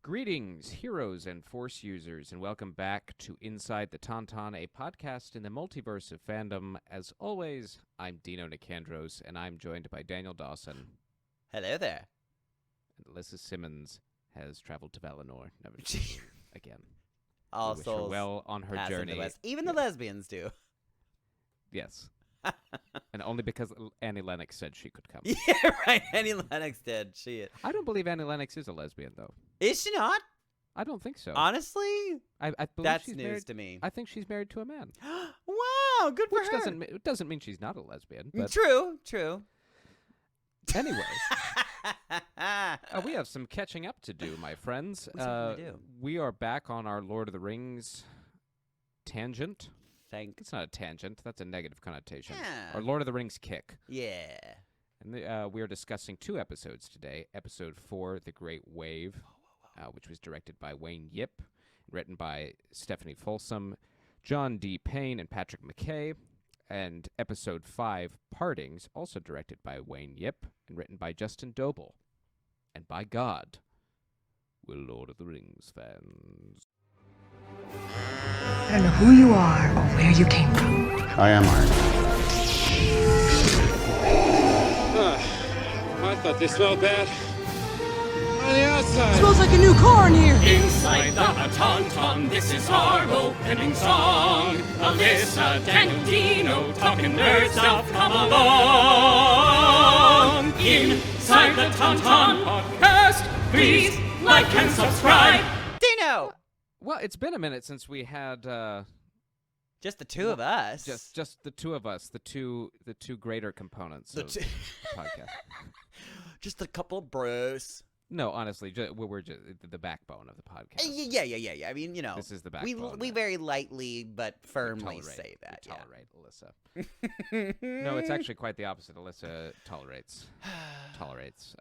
Greetings, heroes and Force users, and welcome back to Inside the Tauntaun, a podcast in the multiverse of fandom. As always, I'm Dino Nicandros, and I'm joined by Daniel Dawson. Hello there. And Alyssa Simmons has traveled to Valinor, never to see her again. All we wish her souls well on her journey. Even the lesbians do. Yes. And only because Annie Lennox said she could come. Yeah, right. Annie Lennox did. I don't believe Annie Lennox is a lesbian, though. Is she not? I don't think so. Honestly? I believe That's she's news married, to me. I think she's married to a man. Wow, good for Which her. doesn't mean she's not a lesbian. But True. anyway, we have some catching up to do, my friends. We certainly do. We are back on our Lord of the Rings tangent. It's not a tangent. That's a negative connotation. Yeah. Our Lord of the Rings kick. Yeah. And we are discussing two episodes today. Episode 4, The Great Wave, which was directed by Wayne Yip, written by Stephanie Folsom, John D. Payne, and Patrick McKay. And Episode 5, Partings, also directed by Wayne Yip, and written by Justin Doble. And by God, we're Lord of the Rings fans. I don't know who you are or where you came from. I am Iron. I thought they smelled bad. On the outside. Smells like a new car in here. Inside the Tauntaun, this is our opening song. Alyssa, Daniel, Dino, talking nerd stuff, come along. Inside the Tauntaun podcast, please like and subscribe. Dino! Well, it's been a minute since we had Just the two of us. just the two of us, the two greater components of the podcast. Just a couple of bros. No, honestly, we're just the backbone of the podcast. Yeah. I mean, This is the backbone. we very lightly but firmly tolerate. say that. We tolerate Alyssa. No, it's actually quite the opposite. Alyssa tolerates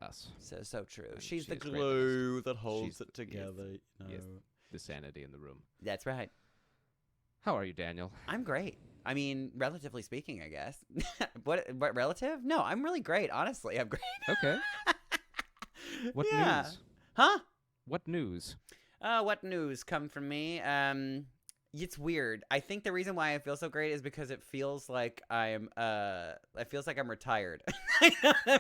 us. So true. And She's she the is great glue with that us. holds She's it together. Yes, the sanity in the room. That's right. How are you, Daniel? I'm great. I mean, relatively speaking, I guess. What relative? No, I'm really great. Honestly, I'm great. Okay. What Yeah. news? Huh? What news? What news come from me? It's weird. I think the reason why I feel so great is because it feels like I'm retired.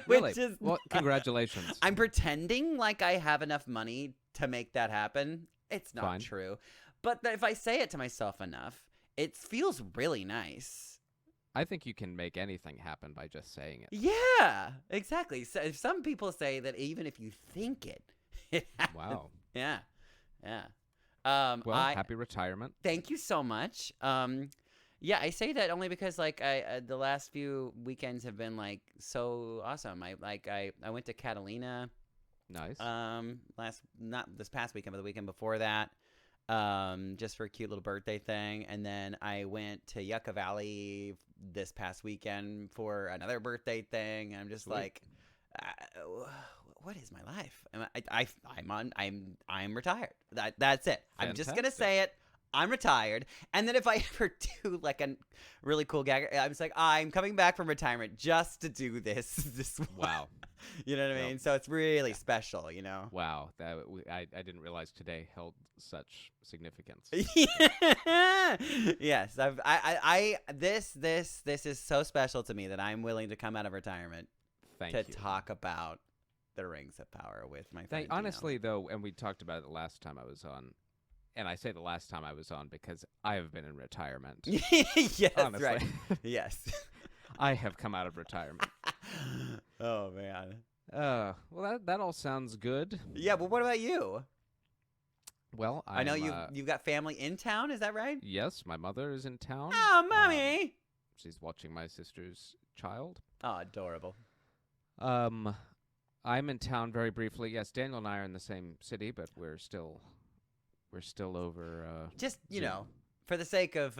Really? Which is Well, congratulations. I'm pretending like I have enough money to make that happen. It's not Fine. true. But if I say it to myself enough, it feels really nice. I think you can make anything happen by just saying it. Yeah, exactly. So if some people say that even if you think it, it happens. Wow. Yeah. Well, happy retirement. Thank you so much. Yeah, I say that only because like the last few weekends have been like so awesome. I went to Catalina. Nice. Not this past weekend, but the weekend before that. Just for a cute little birthday thing, and then I went to Yucca Valley this past weekend for another birthday thing. And I'm just Sweet. like, what is my life? I'm retired. That's it. I'm just gonna Fantastic. say it. I'm retired. And then if I ever do like a really cool gag, I'm just like, I'm coming back from retirement just to do this. Wow. You know what I mean? Well, So it's really special, you know? Wow. I didn't realize today held such significance. Yes. This is so special to me that I'm willing to come out of retirement Thank to you. talk about the Rings of Power with my friend. Honestly, though, and we talked about it the last time I was on, and I say the last time I was on because I have been in retirement. Dino. Yes, Honestly. right. Yes. I have come out of retirement. Oh man. Well, that all sounds good. Yeah, but what about you? Well, I know I'm, you've got family in town. Is that right? Yes, my mother is in town. Oh, mommy. She's watching my sister's child. Oh, adorable. I'm in town very briefly. Yes, Daniel and I are in the same city, but we're still over. Just you Zoom. know, for the sake of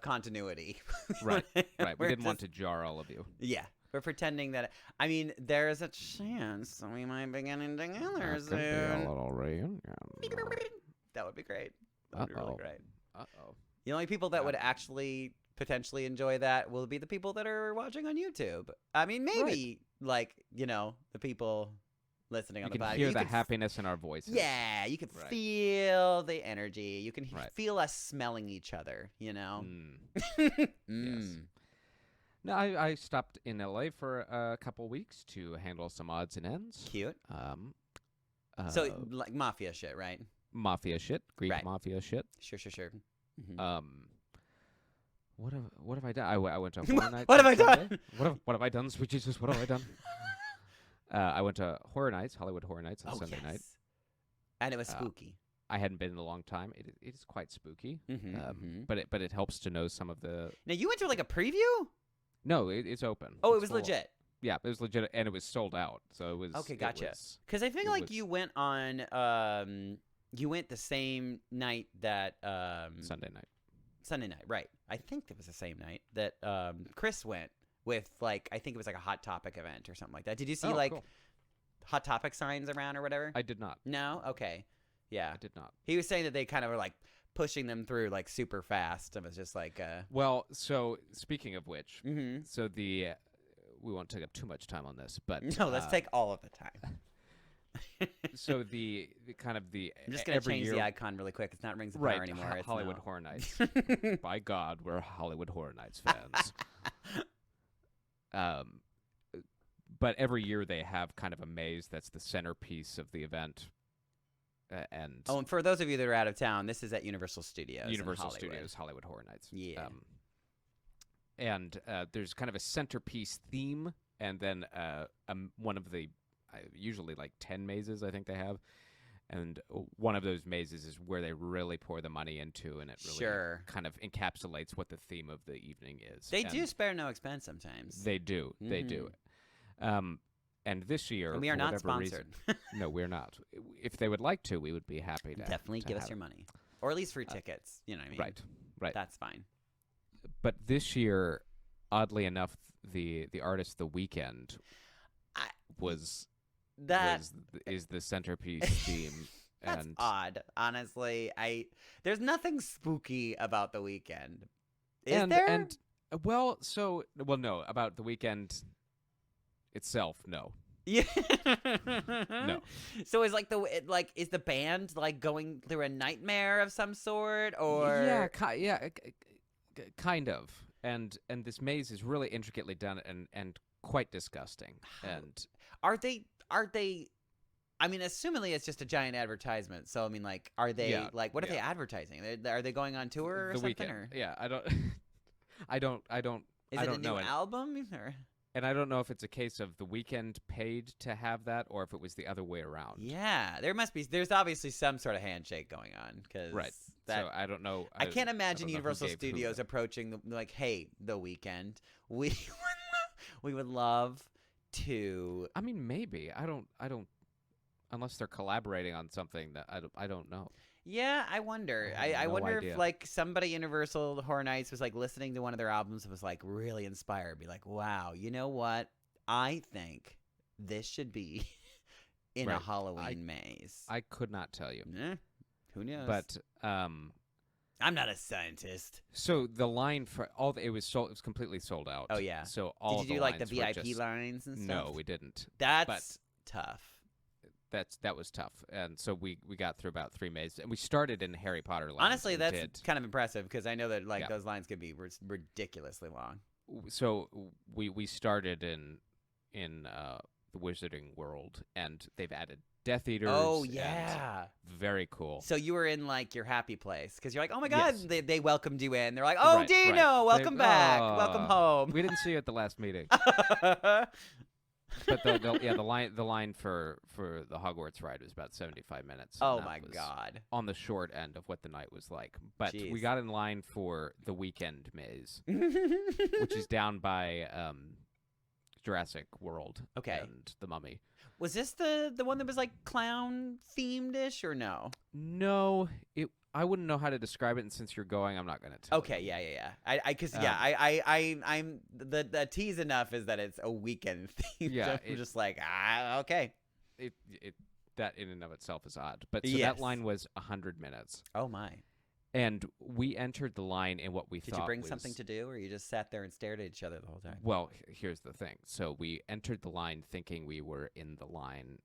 continuity. Right. We We're didn't want to just- jar all of you. Yeah, we're pretending that. I mean, there's a chance that we might be getting together That could be a soon. little reunion. That would be great. That would be really Uh-oh. great. Uh-oh. The only people that would Yeah. actually potentially enjoy that will be the people that are watching on YouTube. I mean, maybe like the people listening You on the can podcast. hear the happiness in our voices. Yeah, you can Right. feel the energy. You can Right. feel us smelling each other, you know? Yes. No, I stopped in LA for a couple weeks to handle some odds and ends. Cute. So Like mafia shit, right? mafia shit, Greek Right. mafia shit. Sure. What have I done? I went to Horror Nights. What on have I done? Sunday. What have I done? Sweet Jesus, what have I done? I went to Horror Nights, Hollywood Horror Nights on Sunday night. And it was spooky. I hadn't been in a long time. It is quite spooky. Mhm. But it helps to know some of the. Now, you went to like a preview? No, it's open. Oh, it It's was full- legit. Yeah, it was legit, and it was sold out. So it was. Okay, it gotcha. was- Because I feel it like was- you went on, you went the same night that, Sunday night. Sunday night, right. I think it was the same night that Chris went with, like, I think it was like a Hot Topic event or something like that. Did you see, Oh, like, cool. Hot Topic signs around or whatever? I did not. No? Okay. Yeah. I did not. He was saying that they kind of were, like, pushing them through, like, super fast. It was just like, Well, so speaking of which, mm-hmm. so we won't take up too much time on this, but No, let's take all of the time. so the kind of the I'm just going to every change year, the icon really quick. It's not Rings of right? Power anymore. It's Hollywood now- Horror Nights. By God, we're Hollywood Horror Nights fans. But every year they have kind of a maze that's the centerpiece of the event, and Oh, and for those of you that are out of town, this is at Universal Studios. in Universal Hollywood. Studios Hollywood Horror Nights. Yeah. And there's kind of a centerpiece theme, and then one of the usually like 10 mazes I think they have, and one of those mazes is where they really pour the money into, and it really Sure. kind of encapsulates what the theme of the evening is. They And do spare no expense sometimes. They do. They do. And this year, And we are for not whatever sponsored. reason- no, we're not. If they would like to, we would be happy to Definitely to give us have your it. money. Or at least free tickets. You know what I mean? Right. That's fine. But this year, oddly enough, the artist The Weeknd I- was That is the centerpiece theme. That's and odd. Honestly, there's nothing spooky about The Weeknd. Is and, there? And well, no, about The Weeknd itself, no. Yeah. No. So is is the band like going through a nightmare of some sort, or Yeah, kind of. And this maze is really intricately done and quite disgusting. And are they? I mean, assumingly it's just a giant advertisement. So I mean, like, are they Yeah, like what are yeah. they advertising? are they going on tour or The something? Weeknd. Or Yeah, I don't is I it a don't new know. album? Or And I don't know if it's a case of The Weeknd paid to have that or if it was the other way around. yeah, there's obviously some sort of handshake going on because Right. So I don't know. I can't imagine don't know who Universal gave who Studios that. approaching like, hey, The Weeknd, we would love to. I mean, maybe. I don't. Unless they're collaborating on something that I don't know. Yeah, I wonder. I have I no wonder idea. if like somebody Universal Horror Nights was like listening to one of their albums and was like really inspired. Be like, wow, you know what? I think this should be in a Right. Halloween maze. I could not tell you. Who knows? But I'm not a scientist. so the line for it was sold. It was completely sold out. Oh, yeah. So all Did of you do like the lines were VIP just- lines and stuff? No, we didn't. That's tough. That was tough. And so we got through about 3 mazes, and we started in Harry Potter land. Honestly, and that's did. kind of impressive because I know that like Yeah. those lines could be ridiculously long. So we started in the Wizarding World, and they've added Death Eaters. Oh and yeah. very cool. So you were in like your happy place because you're like, oh my god, Yes. they welcomed you in. They're like, oh Right, Dino, right. welcome back, welcome home. We didn't see you at the last meeting, but the line for the Hogwarts ride was about 75 minutes. and Oh that my was god. On the short end of what the night was like, but we Jeez. got in line for the Weekend maze, which is down by Jurassic World. Okay. And the Mummy. Was this the one that was like clown themed ish or no? No, I wouldn't know how to describe it, and since you're going, I'm not going to tell Okay, you. yeah. I'm the tease enough is that it's a weekend theme. Yeah, I'm just like okay. It that in and of itself is odd. But so Yes. that line was 100 minutes. Oh my. And we entered the line in what we Did thought you bring was, something to do, or you just sat there and stared at each other the whole time? Well, here's the thing. So we entered the line thinking we were in the line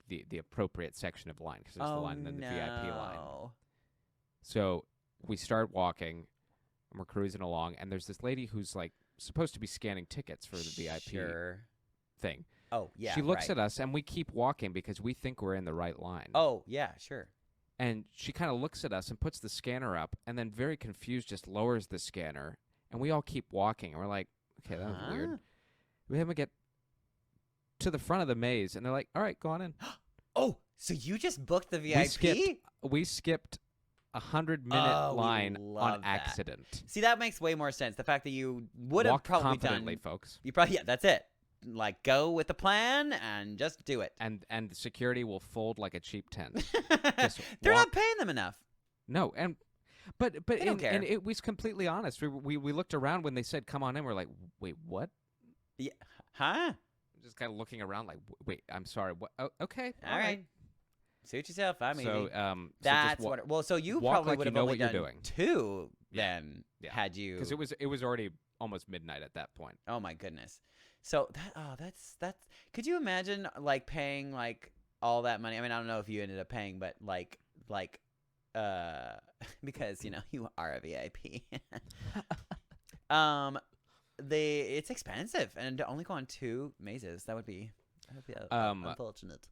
the appropriate section of the line because there's the line and then the VIP line. no. So we start walking, and we're cruising along, and there's this lady who's like supposed to be scanning tickets for the VIP Sure. thing. Oh, yeah. She looks right. at us, and we keep walking because we think we're in the right line. Oh, yeah, sure. And she kind of looks at us and puts the scanner up, and then very confused just lowers the scanner, and we all keep walking, and we're like, okay, that was weird. We haven't get to the front of the maze, and they're like, all right, go on in. Oh, so you just booked the VIP? We skipped a 100-minute we line love on that. accident. See, that makes way more sense. The fact that you would have Walk probably confidently, done. folks. You probably, yeah, that's it. Like, go with the plan and just do it. And the security will fold like a cheap tent. They're walk- not paying them enough. No, but They don't care. and it was completely honest. We looked around when they said come on in. We're like, wait, what? Yeah. Huh? Just kind of looking around like, wait, I'm sorry. What? Oh, okay, All right. Suit yourself. I'm easy. So That's just what. Well, so you walk probably like would you have know only what you're done doing. 2 Yeah. then Yeah. had you. because it was already almost midnight at that point. Oh my goodness. So that's. Could you imagine like paying like all that money? I mean, I don't know if you ended up paying, but like because you are a VIP. It's expensive and to only go on 2 mazes. That would be unfortunate.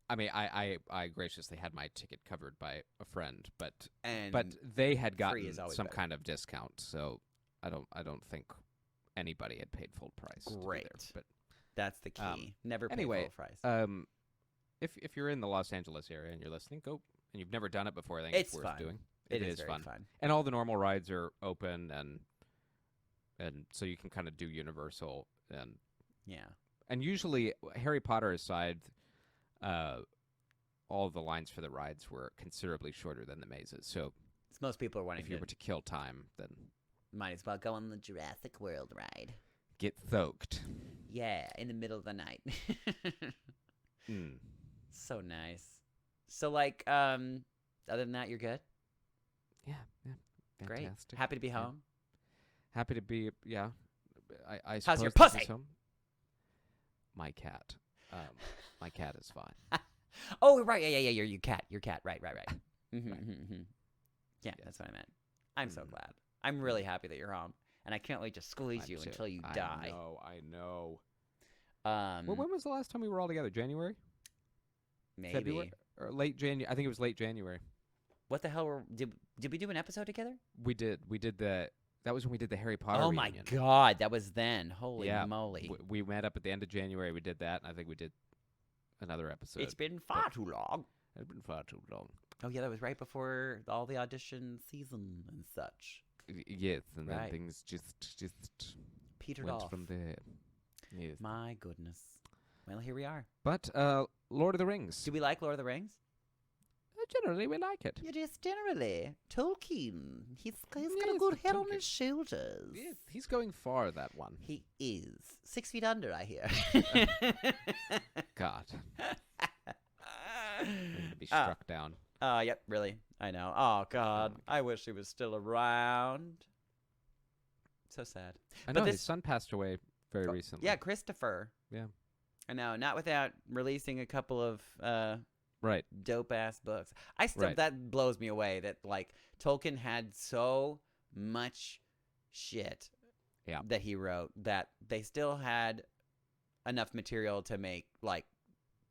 I mean, I graciously had my ticket covered by a friend, but And they had free gotten is always some better. kind of discount, so I don't think anybody had paid full price. to be there, Great. but that's the key. Never pay anyway, full price. if you're in the Los Angeles area and you're listening, go. And you've never done it before, I think It's worth fun. doing. It is is very fun. and all the normal rides are open, and so you can kind of do Universal Yeah. and usually Harry Potter aside, all of the lines for the rides were considerably shorter than the mazes. So Most people are wanting if you to were to kill time, then might as well go on the Jurassic World ride. get soaked. Yeah, in the middle of the night. Mm. So nice. So like, other than that, you're good? Yeah, Great. fantastic. Happy to be Yeah. home? Happy to be. Yeah, I How's your suppose this pussy? is home. My cat. My cat is fine. Oh, right. Yeah. Your cat. Right. Mm-hmm, Right. mm-hmm. Yeah, that's what I meant. I'm so Mm. glad. I'm really happy that you're home, and I can't wait to squeeze you I'm too. until you die. I know. Well, Well, when was the last time we were all together? January? maybe. February? Or late January? I think it was late January. What the hell did we do an episode together? We did. That was when we did the Harry Potter Oh my reunion. god, that was then. Holy Yeah, moly. We met up at the end of January. We did that, and I think we did another episode. It's been far too long. It's been far too long. Oh yeah, that was right before all the audition season and such. Yes, and then Right. things just Petered went off. from there. Yes. My goodness. Well, here we are. But Lord of the Rings. Do we like Lord of the Rings? Generally, we like it. Yeah, just generally. Tolkien. He's got a Yes, good head on Tolkien. his shoulders. Yes, he's going far, that one. He is 6 feet under, I hear. God. Ready to be struck down. Yep, really. I know. Oh, God. I wish he was still around. So sad. I but know, his this- son passed away very recently. Yeah, Christopher. Yeah. I know. Not without releasing a couple of Right. dope ass books. I still Right. that blows me away that like Tolkien had so much shit Yeah. that he wrote that they still had enough material to make like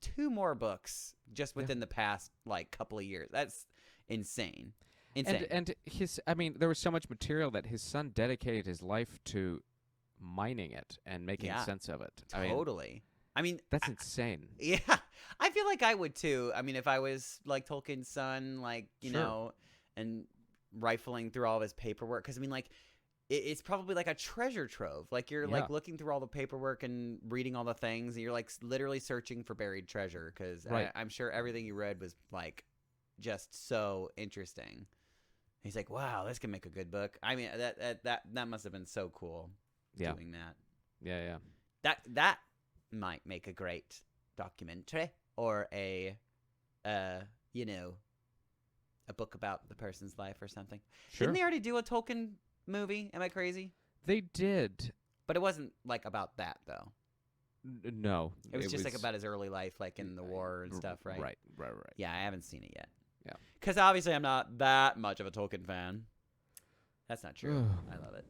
2 more books just within the past like couple of years. That's insane. Insane. And there was so much material that his son dedicated his life to mining it and making Yeah. sense of it. Totally. I mean, That's insane. yeah, I feel like I would too. I mean, if I was like Tolkien's son, like, you Sure. know, and rifling through all of his paperwork. Because, I mean, like, it's probably like a treasure trove. Like, you're like Yeah. looking through all the paperwork and reading all the things, and you're like literally searching for buried treasure. Because Right. I'm sure everything you read was like just so interesting. He's like, wow, this can make a good book. I mean, that must have been so cool Yeah. doing that. Yeah. That might make a great documentary or a book about the person's life or something. Sure. Didn't they already do a Tolkien movie? Am I crazy? They did. But it wasn't like about that though. No. It was just like about his early life, like in the war and stuff, right? Right. Yeah, I haven't seen it yet. Yeah. Because obviously I'm not that much of a Tolkien fan. That's not true. I love it.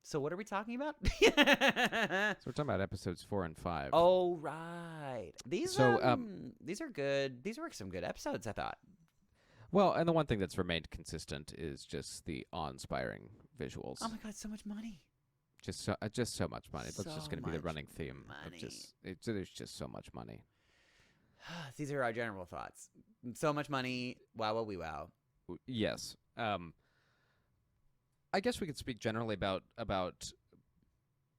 So what are we talking about? So we're talking about episodes 4 and 5. Oh, right. These So, these are good. These were some good episodes, I thought. Well, and the one thing that's remained consistent is just the awe-inspiring visuals. Oh my god, so much money. Just so much money. That's just going to be the much running theme. money. There's just so much money. These are our general thoughts. So much money. Wow, wow, wee, wow. Yes. I guess we could speak generally about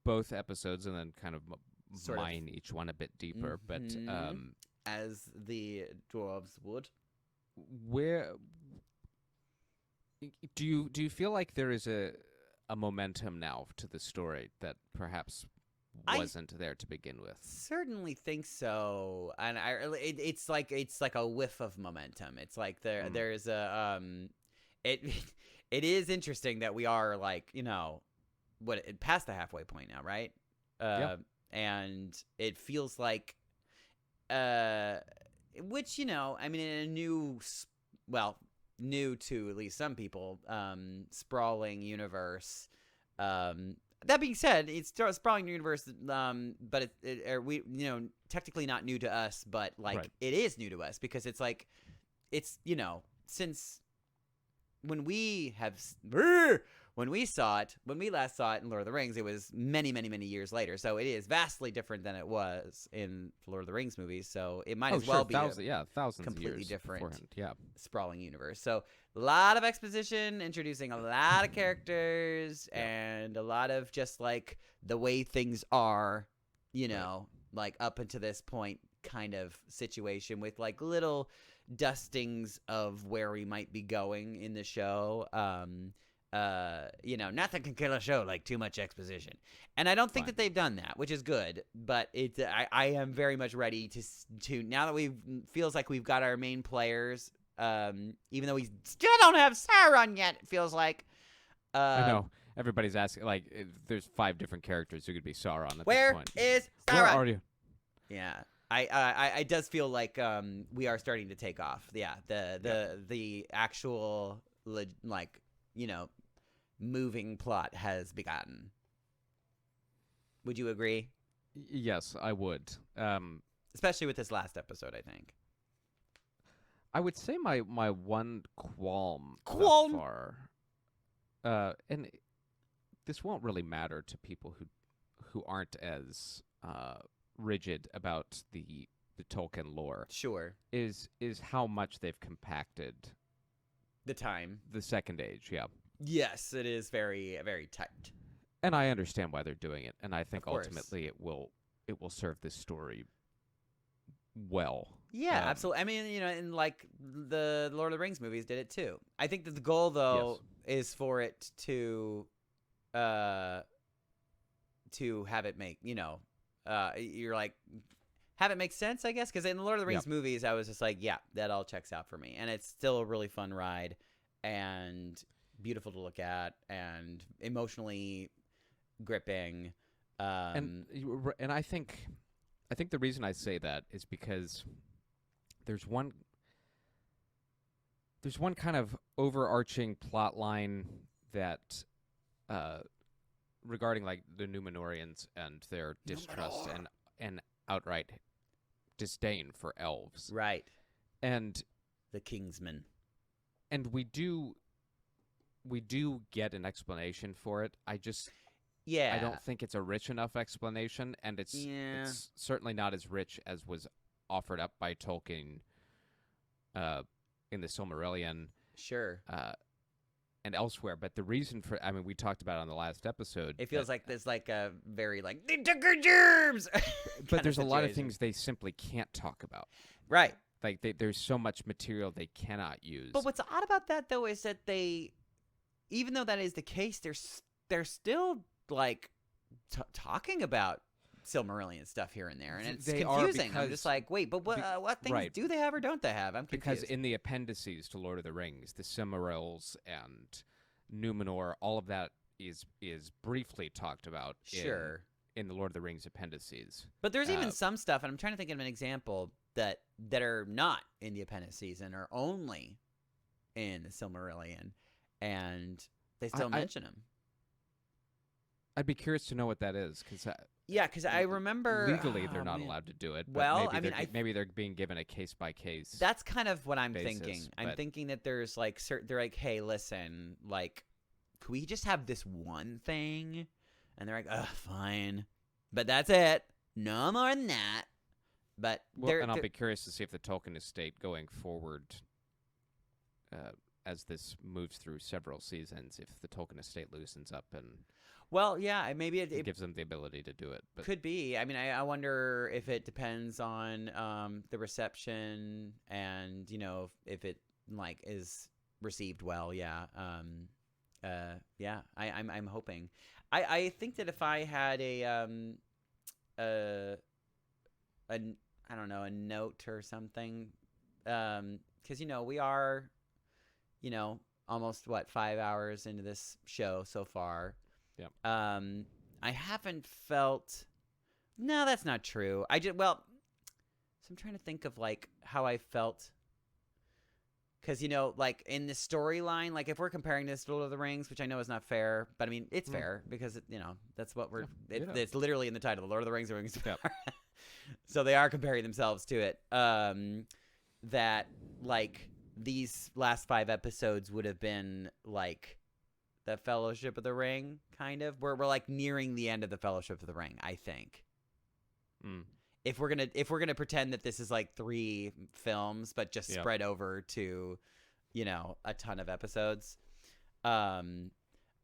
both episodes and then kind of Sort of. mine each one a bit deeper. But Mhm. As the dwarves would. where do you feel like there is a momentum now to the story that perhaps wasn't there to begin with? Certainly think so, and it's like a whiff of momentum. It's like there's a it is interesting that we are like past the halfway point now, right? Yep. And it feels like which I mean in a new to at least some people sprawling universe. That being said, it's a sprawling universe, but we technically not new to us, but like Right. it is new to us because it's like it's since when we last saw it in Lord of the Rings, it was many years later. So it is vastly different than it was in the Lord of the Rings movies. So it might as well be thousands completely of years different. beforehand. Yeah. sprawling universe. So a lot of exposition, introducing a lot of characters, and a lot of just like the way things are, like up until this point kind of situation with like little dustings of where we might be going in the show. Nothing can kill a show like too much exposition. And I don't think that they've done that, which is good, but I am very much ready to now that feels like we've got our main players, even though we still don't have Sauron yet, it feels like. I know. Everybody's asking, like, there's 5 different characters who could be Sauron at Where this point. is Sauron? Where are you? Yeah. I does feel like we are starting to take off. Yeah. The actual moving plot has begun. Would you agree? Yes, I would. Especially with this last episode, I think. I would say my one qualm thus Qualm? far, and this won't really matter to people who aren't as rigid about the Tolkien lore. Sure. Is how much they've compacted The time. the Second Age. Yeah. Yes, it is very, very tight. And I understand why they're doing it, and I think Of course. ultimately it will serve this story well. Yeah, absolutely. I mean, and like the Lord of the Rings movies did it too. I think that the goal though is for it to have it make, you're like have it make sense, I guess, because in the Lord of the Rings movies I was just like, yeah, that all checks out for me. And it's still a really fun ride and beautiful to look at and emotionally gripping. And I think the reason I say that is because there's one kind of overarching plot line that regarding like the Númenóreans and their distrust and outright disdain for elves. Right. And the Kingsmen. And we do get an explanation for it. I don't think it's a rich enough explanation, and it's certainly not as rich as was offered up by Tolkien in the Silmarillion. Sure. And elsewhere. But the reason for, I mean, we talked about it on the last episode. It feels like there's like a very like, they took our germs! But there's a lot of things they simply can't talk about. Right. Like there's so much material they cannot use. But what's odd about that, though, is that even though that is the case, they're still like talking about Silmarillion stuff here and there, and it's confusing. I'm just like, wait, but what things do they have or don't they have? I'm confused. Because in the appendices to Lord of the Rings, the Silmarils and Númenor, all of that is briefly talked about. Sure. in the Lord of the Rings appendices. But there's even some stuff, and I'm trying to think of an example that are not in the appendices and are only in the Silmarillion, and they still mention them. I'd be curious to know what that is, because because I remember legally they're not allowed to do it. But Well, maybe they're being given a case by case. That's kind of what I'm basis, thinking. but- I'm thinking that there's like they're like, hey, listen, like, could we just have this one thing? And they're like, fine, but that's it. No more than that. But I'll be curious to see if the Tolkien estate going forward, as this moves through several seasons, if the Tolkien estate loosens up and maybe it gives them the ability to do it. But could be. I mean, I wonder if it depends on the reception and if it like is received well. Yeah. I'm hoping. I think that if I had a I don't know, a note or something, because we are, almost 5 hours into this show so far. Yeah. I haven't felt. No, that's not true. So I'm trying to think of like how I felt. Because, like in the storyline, like if we're comparing this to Lord of the Rings, which I know is not fair, but I mean, it's fair because, that's what we're, it's literally in the title, Lord of the Rings, the Rings of Power. So they are comparing themselves to it. That like these last 5 episodes would have been like the Fellowship of the Ring, kind of. We're like nearing the end of the Fellowship of the Ring, I think. If we're gonna pretend that this is like 3 films, but just spread over to, a ton of episodes, I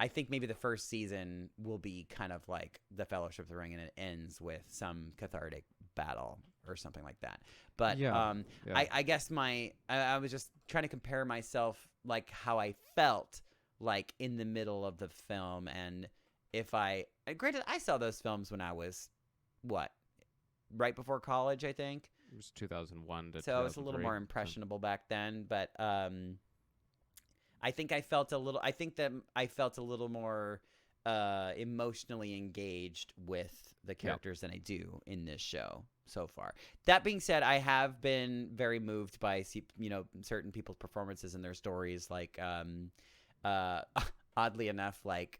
think maybe the first season will be kind of like the Fellowship of the Ring, and it ends with some cathartic battle or something like that. But I guess I was just trying to compare myself, like how I felt like in the middle of the film, and granted I saw those films when I was right before college, I think. It was 2001 to so I was a little more impressionable back then, but I think I felt a little more emotionally engaged with the characters than I do in this show so far. That being said, I have been very moved by certain people's performances and their stories, like oddly enough, like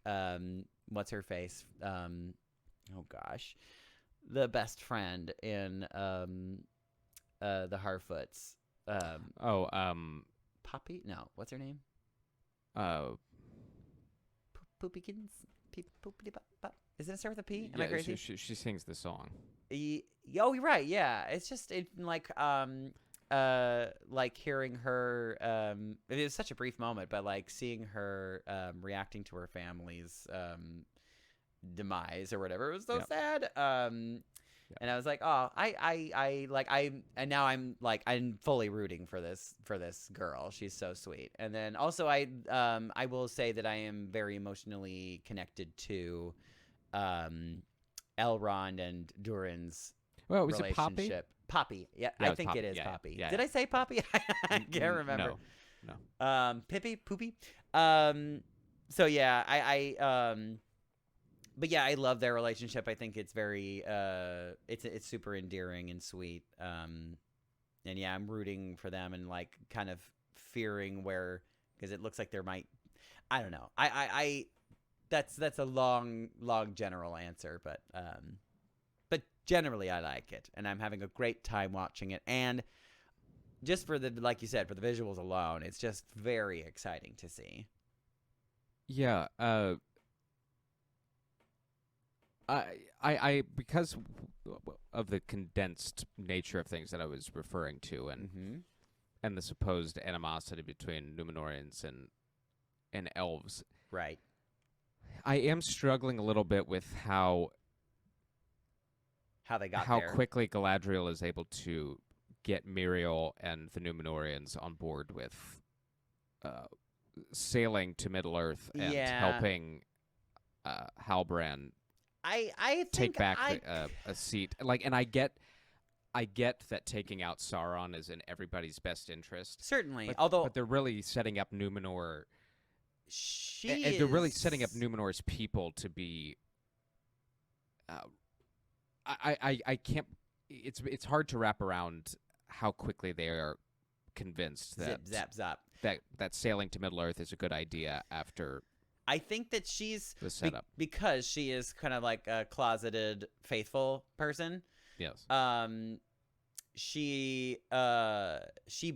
what's her face, oh gosh, the best friend in the Harfoots. Poppy? No, what's her name? Poopykins? Isn't it start with a P? Am I crazy? She sings the song. You're right. Yeah, it's just like hearing her. It was such a brief moment, but like seeing her reacting to her family's demise or whatever. It was so sad. And I was like, oh, I'm fully rooting for this girl. She's so sweet. And then also I will say that I am very emotionally connected to Elrond and Durin's was relationship. it Poppy? Poppy. Yeah, Yeah, I think Poppy. it is Yeah, Poppy. yeah. Did I say Poppy? I can't remember. No. Pippi? Poopy? So yeah, but yeah, I love their relationship. I think it's very, it's super endearing and sweet. And yeah, I'm rooting for them and like kind of fearing because it looks like there might, I don't know. That's a long general answer, but generally I like it, and I'm having a great time watching it. And just for like you said, for the visuals alone, it's just very exciting to see. Yeah. I because of the condensed nature of things that I was referring to, and the supposed animosity between Númenóreans and elves, right? I am struggling a little bit with how they got there. Quickly Galadriel is able to get Miriel and the Númenóreans on board with sailing to Middle Earth and helping Halbrand I think take back a seat. Like, and I get that taking out Sauron is in everybody's best interest. Certainly, but they're really setting up Númenor. They're really setting up Númenor's people to be I can't. It's hard to wrap around how quickly they are convinced that Zip, zap, zap. that sailing to Middle Earth is a good idea after I think that she's the setup. because she is kind of like a closeted faithful person. Yes. She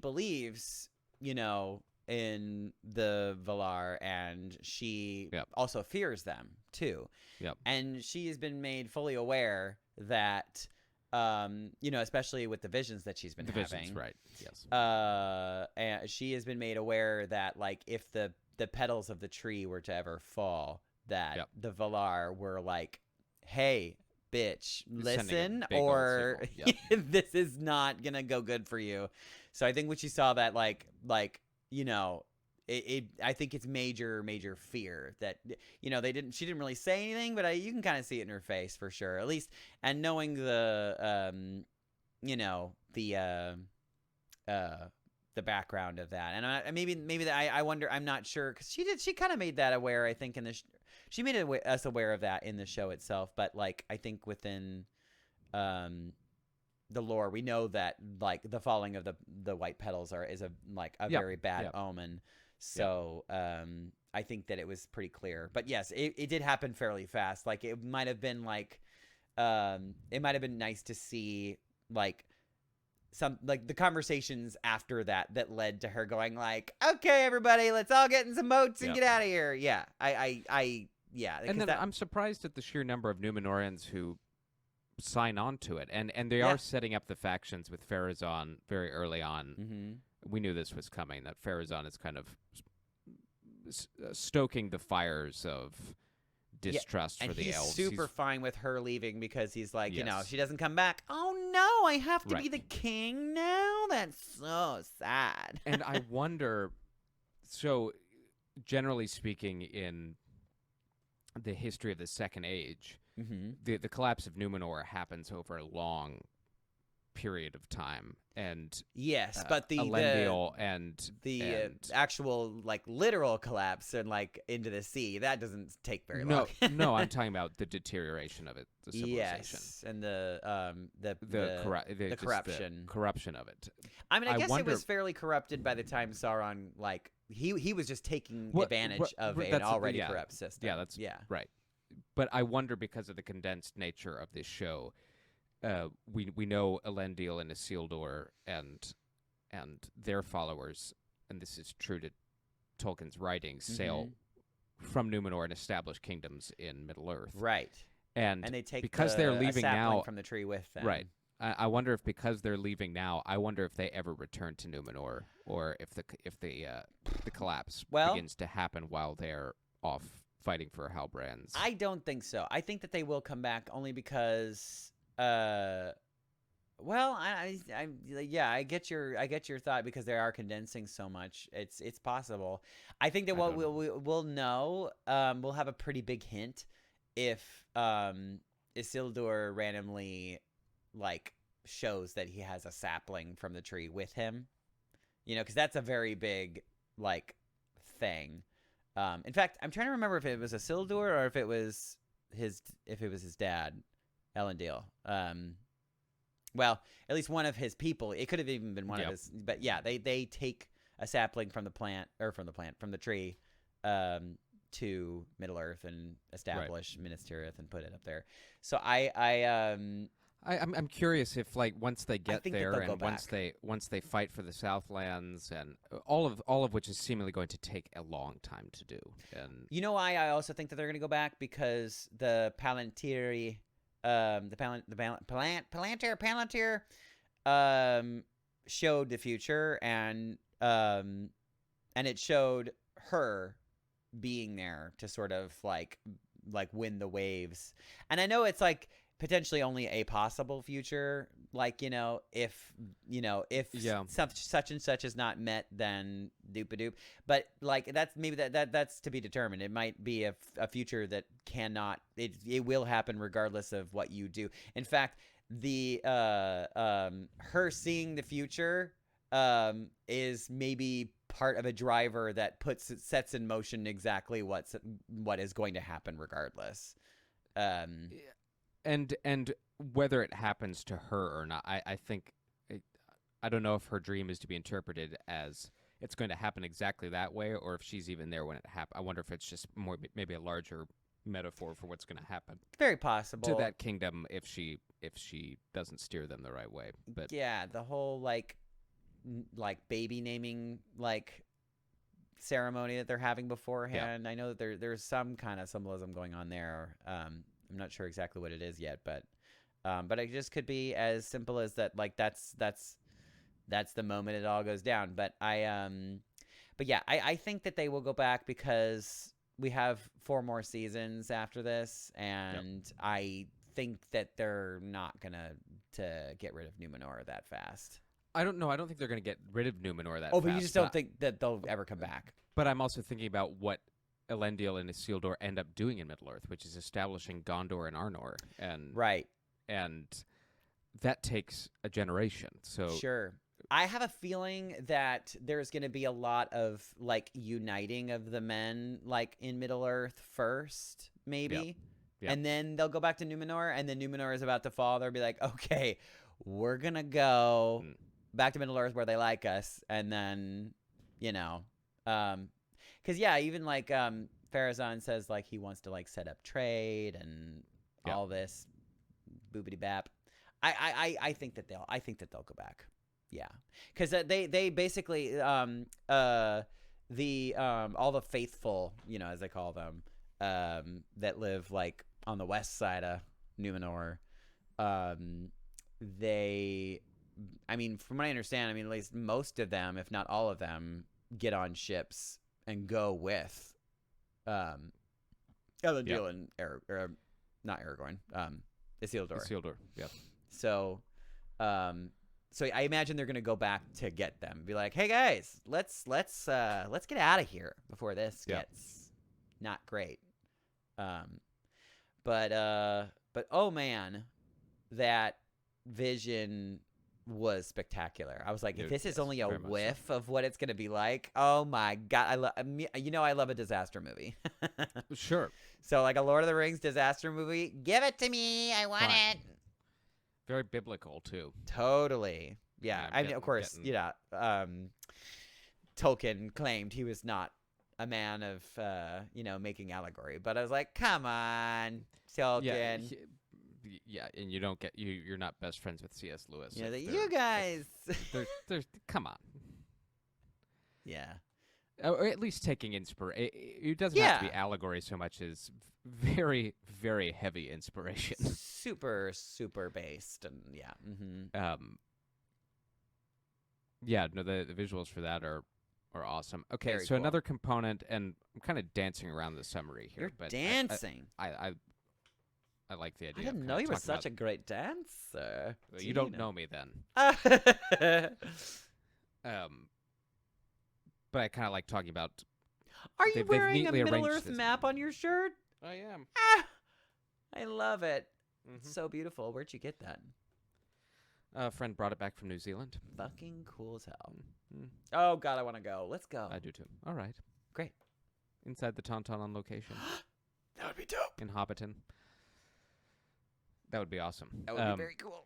believes, in the Valar, and she Yep. also fears them too. Yep. And she has been made fully aware that, especially with the visions that she's been having. Visions, right? Yes. And she has been made aware that, like, if the petals of the tree were to ever fall, that Yep. the Valar were like, "Hey, bitch, Sending a listen, big old or signal. this is not gonna go good for you." So I think when she saw that, I think it's major fear that she didn't really say anything, but you can kind of see it in her face for sure, at least. And knowing the background of that, and maybe that I wonder, I'm not sure, because she kind of made that aware, I think, in the she made us aware of that in the show itself, but like I think within the lore, we know that like the falling of the white petals is a very bad omen. So I think that it was pretty clear. But yes, it did happen fairly fast. Like it might have been nice to see like some like the conversations after that led to her going like, "Okay, everybody, let's all get in some boats and get out of here." Yeah, yeah. And then I'm surprised at the sheer number of Numenorians who sign on to it, and they are setting up the factions with Pharazôn very early on. Mm-hmm. We knew this was coming, that Pharazôn is kind of stoking the fires of distrust for the elves. He's super fine with her leaving because he's like, Yes. she doesn't come back. Oh no, I have to be Right. the king now? That's so sad. And I wonder, so generally speaking, in the history of the Second Age, Mm-hmm. the collapse of Numenor happens over a long period of time, and Yes, but the Elendil and actual like literal collapse and like into the sea, that doesn't take very long. no, I'm talking about the deterioration of it, the civilization. Yes, and the corruption. corruption of it. I mean, I guess wonder, it was fairly corrupted by the time Sauron, like he was just taking advantage of an that's- already yeah. corrupt system. Yeah, that's right. But I wonder, because of the condensed nature of this show, we know Elendil and Isildur and their followers, and this is true to Tolkien's writings, sail from Numenor and establish kingdoms in Middle Earth. Right. And they take because they're leaving a sapling now from the tree with them. Right. I wonder if, because they're leaving now, I wonder if they ever return to Numenor, or if the collapse begins to happen while they're off fighting for Halbrands. I don't think so. I think that they will come back only because I get your thought, because they are condensing so much. It's possible. I think that we'll know, we'll have a pretty big hint if Isildur randomly like shows that he has a sapling from the tree with him, because that's a very big like thing. In fact, I'm trying to remember if it was Isildur or if it was his dad, Elendil. Well, at least one of his people. It could have even been one of his. But yeah, they take a sapling from the tree, to Middle Earth and establish Minas Tirith and put it up there. So I'm curious if, like, once they get there and once they fight for the Southlands, and all of which is seemingly going to take a long time to do. And why I also think that they're going to go back, because the Palantir, showed the future, and it showed her being there to sort of like win the waves. And I know it's like potentially only a possible future, like, if such and such is not met, then doop-a-doop. But like that's to be determined. It might be a future that cannot, it will happen regardless of what you do. In fact, the her seeing the future is maybe part of a driver that sets in motion exactly what is going to happen regardless. and whether it happens to her or not, I think I don't know if her dream is to be interpreted as it's going to happen exactly that way, or if she's even there when it happens. I wonder if it's just more maybe a larger metaphor for what's going to happen Very possible. to that kingdom if she doesn't steer them the right way. But Yeah, the whole like baby naming ceremony that they're having beforehand. I know that there's some kind of symbolism going on there. I'm not sure exactly what it is yet, but it just could be as simple as that. Like that's the moment it all goes down. But I think that they will go back because we have 4 more seasons after this, and I think that they're not gonna get rid of Numenor that fast. I don't know. I don't think they're going to get rid of Numenor that Oh, fast. but you just don't think that they'll ever come back? But I'm also thinking about what Elendil and Isildur end up doing in Middle-earth, which is establishing Gondor and Arnor. Right. And that takes a generation. So Sure. I have a feeling that there's going to be a lot of uniting of the men in Middle-earth first, maybe. Yep. And then they'll go back to Numenor, and then Numenor is about to fall. They'll be like, okay, we're going to go back to Middle-earth where they like us. And then, because, even Pharazôn says, he wants to, set up trade and all this boobity-bap. I think that they'll go back. Yeah, because they basically all the faithful, as they call them, that live on the west side of Numenor, from what I understand, at least most of them, if not all of them, get on ships and go with Elendil and not Aragorn, Isildur. Isildur, yeah. So I imagine they're gonna go back to get them. Be like, hey guys, let's get out of here before this gets not great. But oh man, that vision was spectacular. I was like, if this is only a whiff of what it's gonna be like, oh my god, I love a disaster movie. Sure. So a Lord of the Rings disaster movie, give it to me. I want it. Very biblical too. Totally. Yeah. Of course, Tolkien claimed he was not a man of making allegory, but I was like, come on, Tolkien. Yeah, and you don't get you're not best friends with C.S. Lewis. Yeah, you guys. There's come on. Yeah. Or at least taking inspiration. It doesn't have to be allegory so much as very, very heavy inspiration. Super, super based, and the visuals for that are awesome. Okay, Very so cool. another component, and I'm kind of dancing around the summary here. You're but dancing. I like the idea. I didn't know you were such a great dancer. Well, you don't know me then. But I kind of like talking about. Are you they've wearing a neatly arranged Middle-earth this. map on your shirt? I am. I love it. Mhm. It's so beautiful. Where'd you get that? A friend brought it back from New Zealand. Fucking cool as hell. Mm. Oh, God, I want to go. Let's go. I do too. All right. Great. Inside the Tauntaun on location That would be dope. in Hobbiton. That would be awesome. That would be very cool.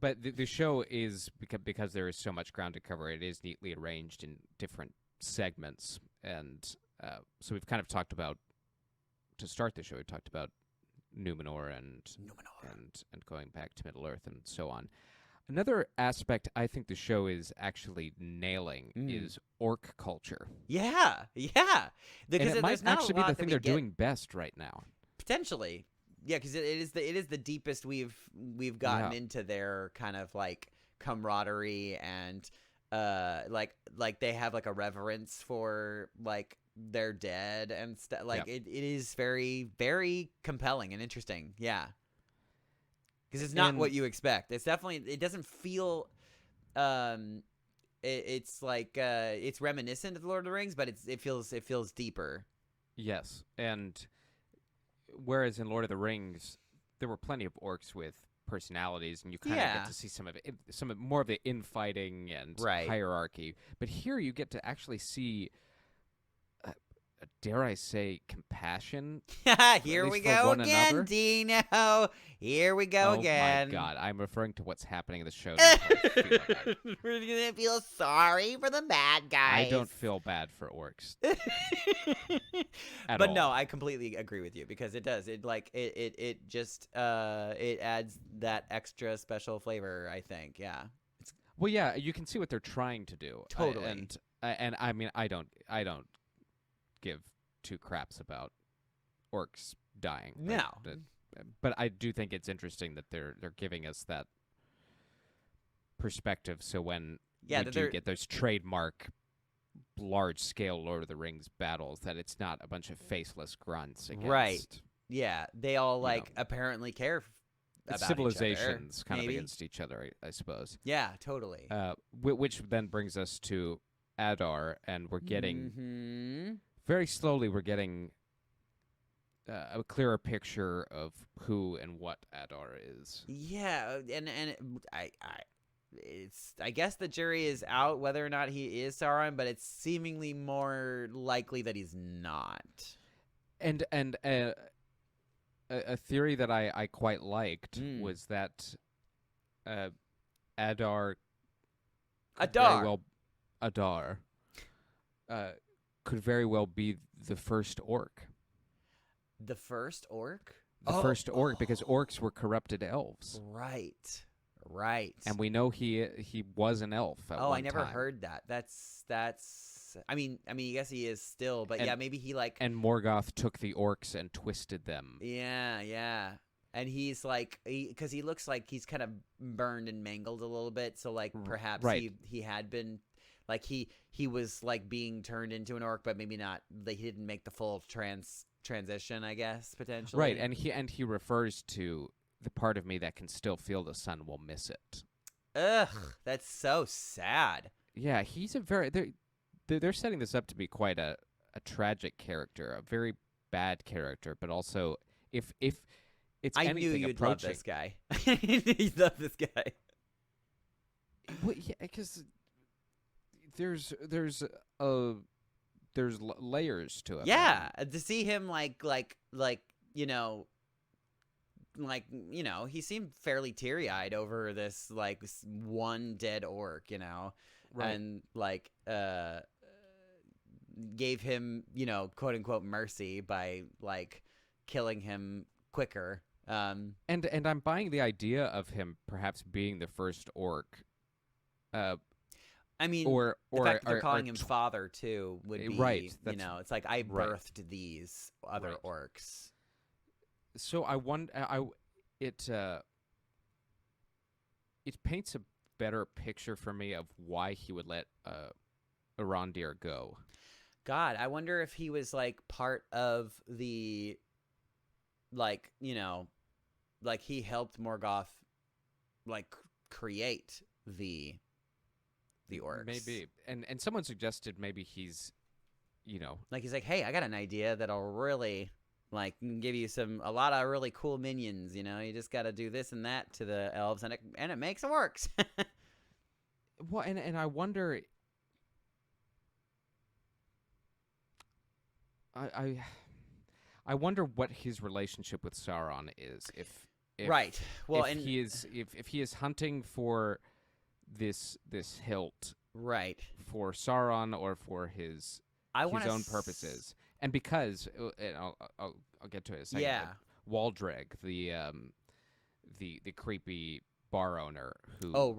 But the show is, because there is so much ground to cover, it is neatly arranged in different segments. And so we've kind of talked about, to start the show, we talked about Numenor and going back to Middle-earth and so on. Another aspect I think the show is actually nailing is orc culture. Yeah, yeah. Because And it might actually be the thing they're doing best right now. Potentially. Yeah, because it is the deepest we've gotten into their kind of camaraderie and they have a reverence for their dead and stuff. It is very, very compelling and interesting. Yeah. Because it's not what you expect. It's definitely, it doesn't feel, it's it's reminiscent of the Lord of the Rings, but it feels deeper. Yes, and whereas in Lord of the Rings, there were plenty of orcs with personalities, and you kind of get to see some more of the infighting and hierarchy. But here you get to actually see dare I say, compassion. Here least we for go one again, another. Dino. Here we go Oh again. my God, I'm referring to what's happening in the show. Not how I feel about it. We're gonna feel sorry for the bad guys. I don't feel bad for orcs at but all. no, I completely agree with you because it does. It just it adds that extra special flavor. I think, yeah. Well, yeah, you can see what they're trying to do. Totally. And I mean, I don't give two craps about orcs dying. No. But I do think it's interesting that they're giving us that perspective. So when Yeah, we that do they're- get those trademark large-scale Lord of the Rings battles, that it's not a bunch of faceless grunts against Right. Yeah, they all You know. apparently care about civilizations each other, kind maybe. of against each other, I suppose. Yeah, totally. Which then brings us to Adar, and we're getting Mm-hmm. very slowly. We're getting a clearer picture of who and what Adar is. Yeah, and I guess the jury is out whether or not he is Sauron, but it's seemingly more likely that he's not. And a theory that I quite liked was that Adar Adar. could very well be the first orc. The first orc? The first orc, because orcs were corrupted elves. Right. And we know he was an elf at one I never time. heard that. That's I mean, I guess he is still, but And- yeah, maybe he And Morgoth took the orcs and twisted them. Yeah. And he's because he looks like he's kind of burned and mangled a little bit. So perhaps right. he had been he was being turned into an orc, but maybe not. He didn't make the full transition, I guess, potentially. Right, and he refers to the part of me that can still feel the sun will miss it. Ugh, that's so sad. Yeah, he's a very they're setting this up to be quite a tragic character, a very bad character, but also if it's I anything knew you'd approaching, love this guy. You love this guy. Well, yeah, because there's layers to it. Yeah, to see him he seemed fairly teary-eyed over this one dead orc, Right. and gave him quote unquote mercy by killing him quicker. And I'm buying the idea of him perhaps being the first orc. I mean, or the fact that they're or calling him father too would be right. It's like I right. birthed these other Right. orcs. So I wonder, it paints a better picture for me of why he would let Arondir go. God, I wonder if he was part of the he helped Morgoth create the orcs. Maybe, and someone suggested maybe he's, he's hey, I got an idea that'll really give you a lot of really cool minions. You just got to do this and that to the elves, and it makes orcs. well, and I wonder. I wonder what his relationship with Sauron is. If right. Well, if and he is if he is hunting for this hilt right for Sauron or for his own purposes, and because and I'll get to it in a second. Yeah. Waldreg, the creepy bar owner who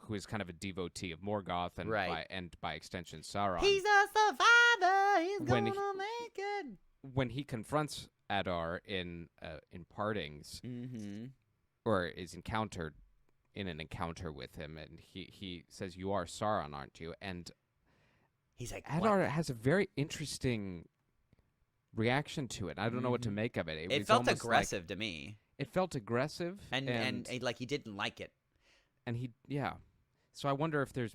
who is kind of a devotee of Morgoth and by extension Sauron. He's a survivor. He's When gonna make it. When he confronts Adar in partings, or is encountered in an encounter with him, and he says, "You are Sauron, aren't you?" And he's like, Adar what? has a very interesting reaction to it. I don't know what to make of it. It was felt almost aggressive to me, it felt aggressive, and he didn't like it. And so I wonder if there's.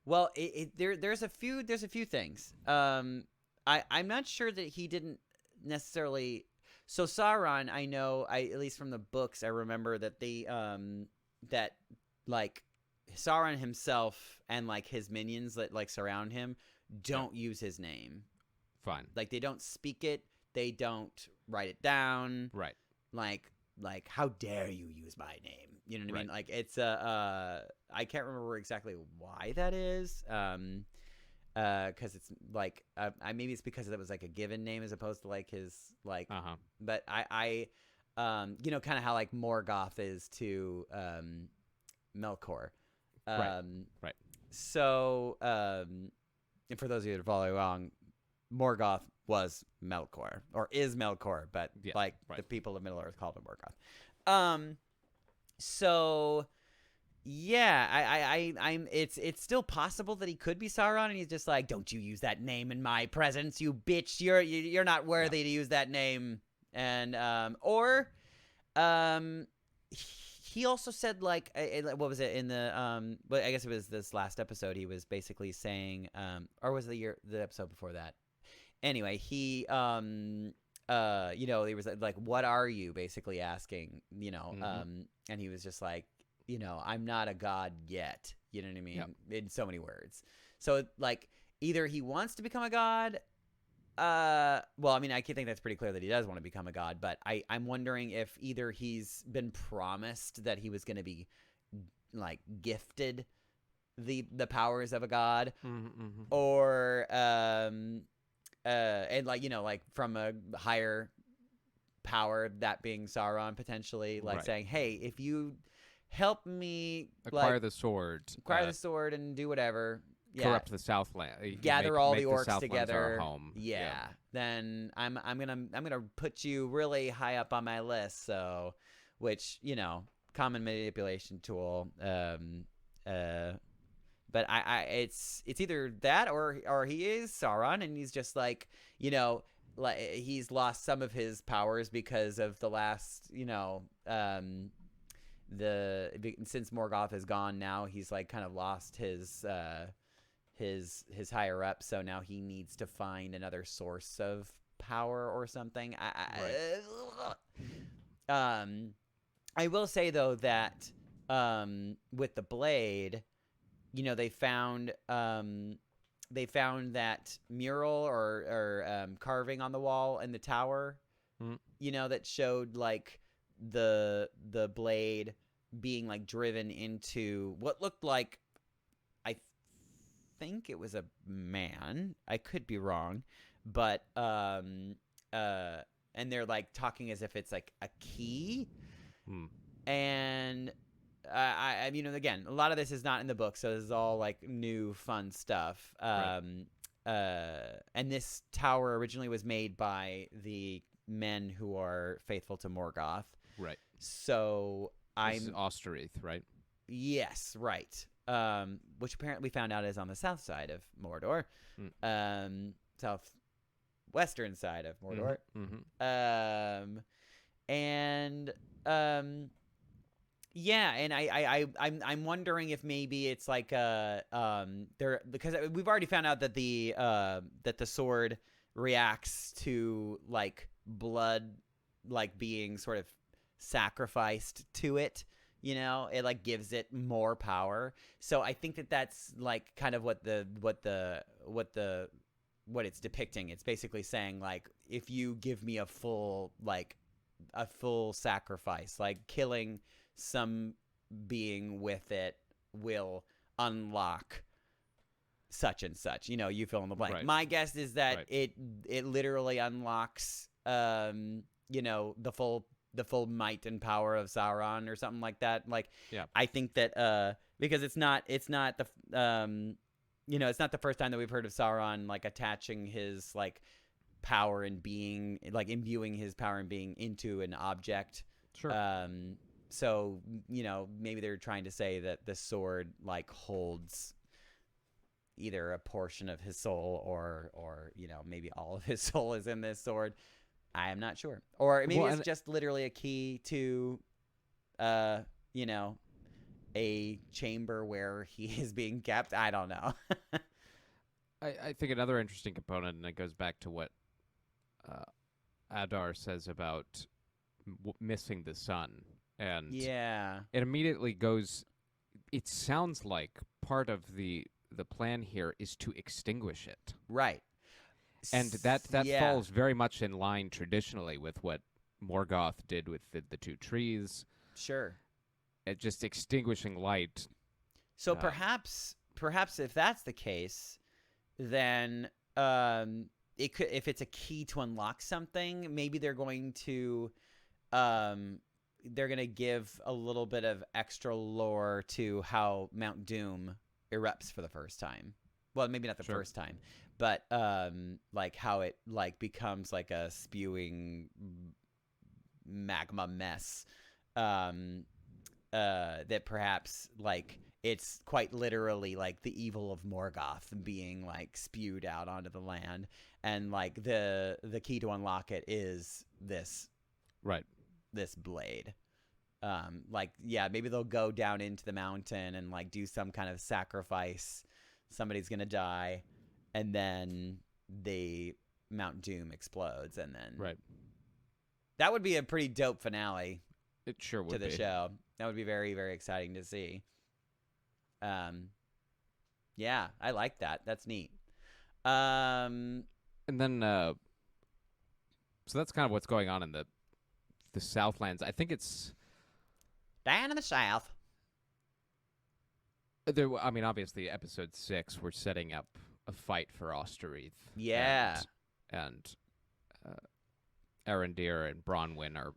Well, there's a few things. I'm not sure that he didn't necessarily. So Sauron, I know, at least from the books, I remember that Sauron himself and his minions that surround him don't use his name Fine. Like they don't speak it, they don't write it down. Right. Like how dare you use my name? You know what I mean? Right. Like it's I can't remember exactly why that is. Because it's like maybe it's because it was like a given name as opposed to like his like. But I you know, kind of how like Morgoth is to Melkor. Right. So and for those of you that are following along, Morgoth was Melkor or is Melkor, but Yeah, the people of Middle Earth called him Morgoth. So yeah, I'm it's still possible that he could be Sauron, and he's just like, don't you use that name in my presence, you bitch! You're not worthy to use that name. And he also said like what was it in the well, I guess it was this last episode. He was basically saying or was the episode before that? Anyway, he you know, he was like, what are you, basically asking, you know, and he was just like, you know, I'm not a god yet, you know what I mean? In so many words. So like either he wants to become a god, well, I mean, I think that's pretty clear that he does want to become a god, but I'm wondering if either he's been promised that he was going to be like gifted the powers of a god, or and like, you know, like from a higher power, that being Sauron potentially, like saying, hey, if you help me acquire the sword, the sword and do whatever, corrupt the Southland, gather all the orcs Southlands together, our home. Then I'm gonna put you really high up on my list. So, which, you know, common manipulation tool. But it's either that or he is Sauron and he's just like, you know, like he's lost some of his powers because of the last, you know, since Morgoth is gone now, he's like kind of lost his higher up, so now he needs to find another source of power or something. I will say though that with the blade, you know, they found that mural or carving on the wall in the tower, you know, that showed like the blade being like driven into what looked like, I think it was a man. I could be wrong, but and they're like talking as if it's like a key, and I you know, again, a lot of this is not in the book, so this is all like new fun stuff. And this tower originally was made by the men who are faithful to Morgoth. Right. So this is Osterith, right? Yes, right. Which apparently we found out is on the south side of Mordor, southwestern side of Mordor, and yeah, and I'm wondering if maybe it's like there, because we've already found out that the sword reacts to like blood, like being sort of sacrificed to it. You know, it like gives it more power. So I think that's like kind of what it's depicting. It's basically saying like, if you give me a full sacrifice, like killing some being with it will unlock such and such. You know, you fill in the blank. Right. My guess is that it literally unlocks you know, the full might and power of Sauron or something like that. Like, I think that because it's not the you know, it's not the first time that we've heard of Sauron like attaching his like power and being, like imbuing his power and being into an object. Sure. So, you know, maybe they're trying to say that the sword like holds either a portion of his soul or you know, maybe all of his soul is in this sword. I am not sure. Or maybe it's just literally a key to, you know, a chamber where he is being kept. I don't know. I think another interesting component, and it goes back to what Adar says about missing the sun. And it immediately goes, it sounds like part of the plan here is to extinguish it. Right. And that yeah. falls very much in line traditionally with what Morgoth did with the two trees, Sure. just extinguishing light. So perhaps if that's the case, then it could, if it's a key to unlock something, maybe they're going to give a little bit of extra lore to how Mount Doom erupts for the first time. Well, maybe not the first time, but like how it like becomes like a spewing magma mess. That perhaps like it's quite literally like the evil of Morgoth being like spewed out onto the land, and like the key to unlock it is this blade. Like, yeah, maybe they'll go down into the mountain and like do some kind of sacrifice. Somebody's gonna die, and then Mount Doom explodes, and then that would be a pretty dope finale. It sure would to the be. show. That would be very, very exciting to see. Yeah, I like that. That's neat. And then, so that's kind of what's going on in the Southlands. I think it's down in the south. I mean, obviously, episode 6, we're setting up a fight for Osterreath. Yeah. And Arendir and Bronwyn are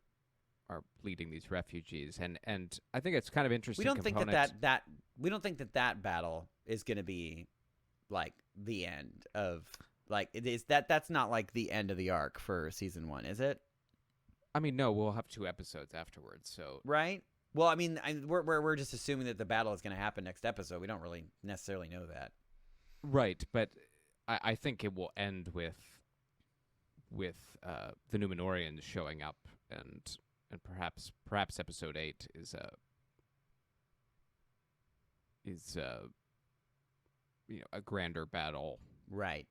leading these refugees, and I think it's kind of interesting. We don't think that battle is going to be like the end of like it is that's not like the end of the arc for season 1, is it? I mean, no, we'll have 2 episodes afterwards, so right. Well, I mean, we're just assuming that the battle is going to happen next episode. We don't really necessarily know that, right? But I think it will end with the Númenóreans showing up, and perhaps episode 8 is a grander battle. Right.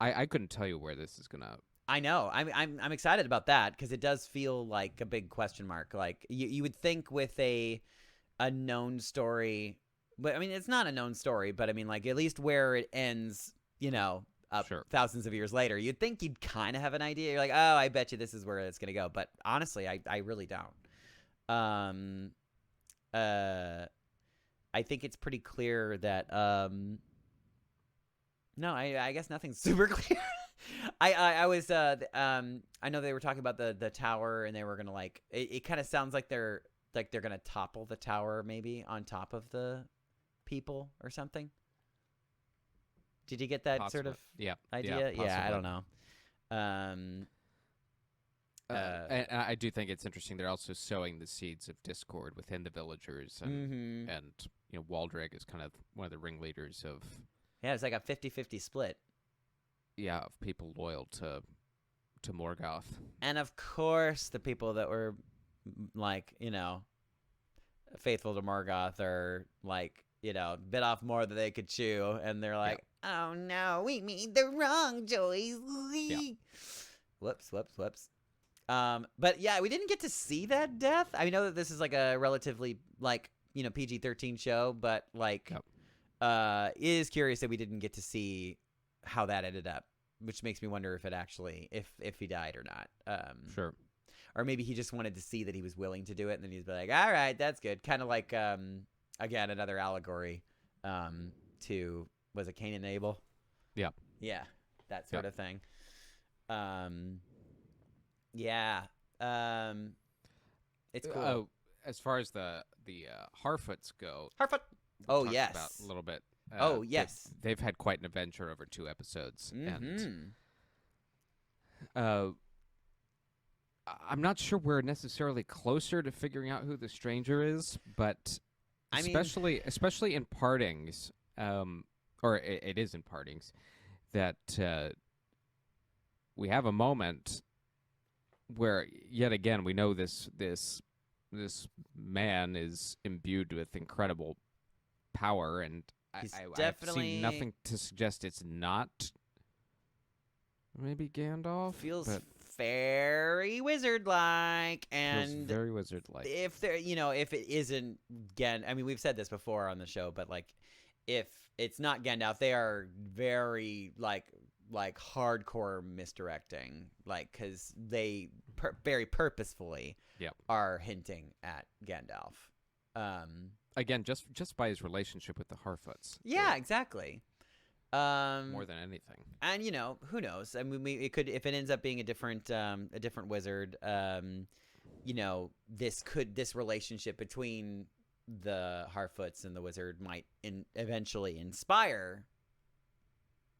I couldn't tell you where this is gonna. I know. I'm excited about that because it does feel like a big question mark. Like you would think with a known story, but I mean it's not a known story. But I mean like at least where it ends, thousands of years later, you'd think you'd kind of have an idea. You're like, oh, I bet you this is where it's gonna go. But honestly, I really don't. I think it's pretty clear that no, I guess nothing's super clear. I was I know they were talking about the tower, and they were gonna like it kind of sounds like they're gonna topple the tower maybe on top of the people or something. Did you get that Possibly. sort of idea? Yeah, I don't know. And I do think it's interesting. They're also sowing the seeds of discord within the villagers, and Waldreg is kind of one of the ringleaders of. Yeah, it's like a 50-50 split. Yeah, of people loyal to Morgoth. And of course, the people that were like, faithful to Morgoth are like, bit off more than they could chew, and they're like, "Oh no, we made the wrong choice." Yeah. Whoops. But yeah, we didn't get to see that death. I know that this is like a relatively like, PG-13 show, but like it is curious that we didn't get to see how that ended up, which makes me wonder if it actually if he died or not. Sure. Or maybe he just wanted to see that he was willing to do it, and then he's like, all right, that's good. Kind of like again, another allegory to, was it Cain and Abel? Yeah. Yeah, that sort of thing. Yeah. It's cool. As far as the Harfoots go. Harfoot. we'll Oh, talk yes. about a little bit. Oh, yes. They've had quite an adventure over 2 episodes, Mm-hmm. and I'm not sure we're necessarily closer to figuring out who the stranger is, but especially in Partings, or it is in Partings, that we have a moment where yet again we know this man is imbued with incredible power, and I've seen nothing to suggest it's not maybe Gandalf. Feels very wizard-like, and feels very wizard-like. if there, if it isn't I mean, we've said this before on the show, but like, if it's not Gandalf, they are very like like hardcore misdirecting, like because they very purposefully Yep. are hinting at Gandalf. Again, just by his relationship with the Harfoots. Yeah, exactly. More than anything. And who knows? I mean, it could, if it ends up being a different wizard. This relationship between the Harfoots and the wizard might eventually inspire,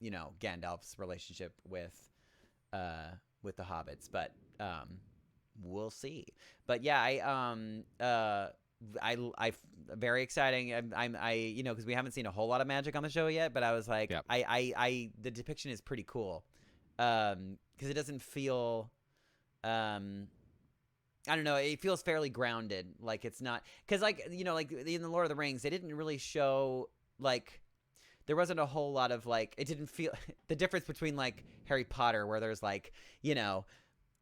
Gandalf's relationship with the hobbits. But we'll see. But yeah, I very exciting. Because we haven't seen a whole lot of magic on the show yet, but I was like, Yep. the depiction is pretty cool, because it doesn't feel, I don't know, it feels fairly grounded. Like it's not, because like like in the Lord of the Rings, they didn't really show like. There wasn't a whole lot of like, it didn't feel the difference between like Harry Potter, where there's like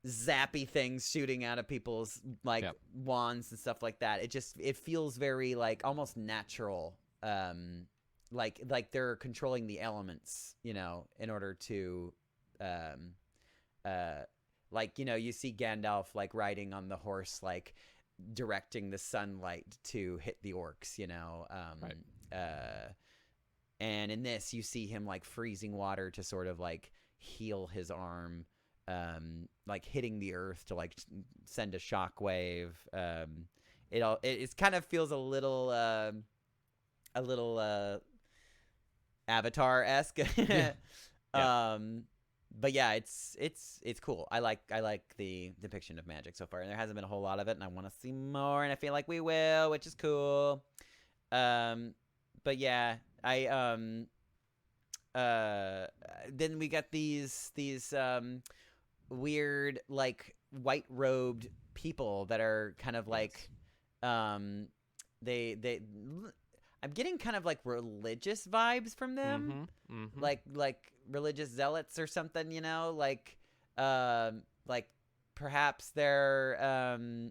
zappy things shooting out of people's like wands and stuff like that. It feels very like almost natural, like they're controlling the elements, in order to you see Gandalf like riding on the horse, like directing the sunlight to hit the orcs, and in this you see him like freezing water to sort of like heal his arm, like hitting the earth to like send a shockwave. It kind of feels a little Avatar-esque. Yeah. But yeah, it's cool. I like the depiction of magic so far, and there hasn't been a whole lot of it, and I want to see more, and I feel like we will, which is cool. But yeah, then we got these weird like white robed people that are kind of like they I'm getting kind of like religious vibes from them. Like religious zealots or something, like perhaps they're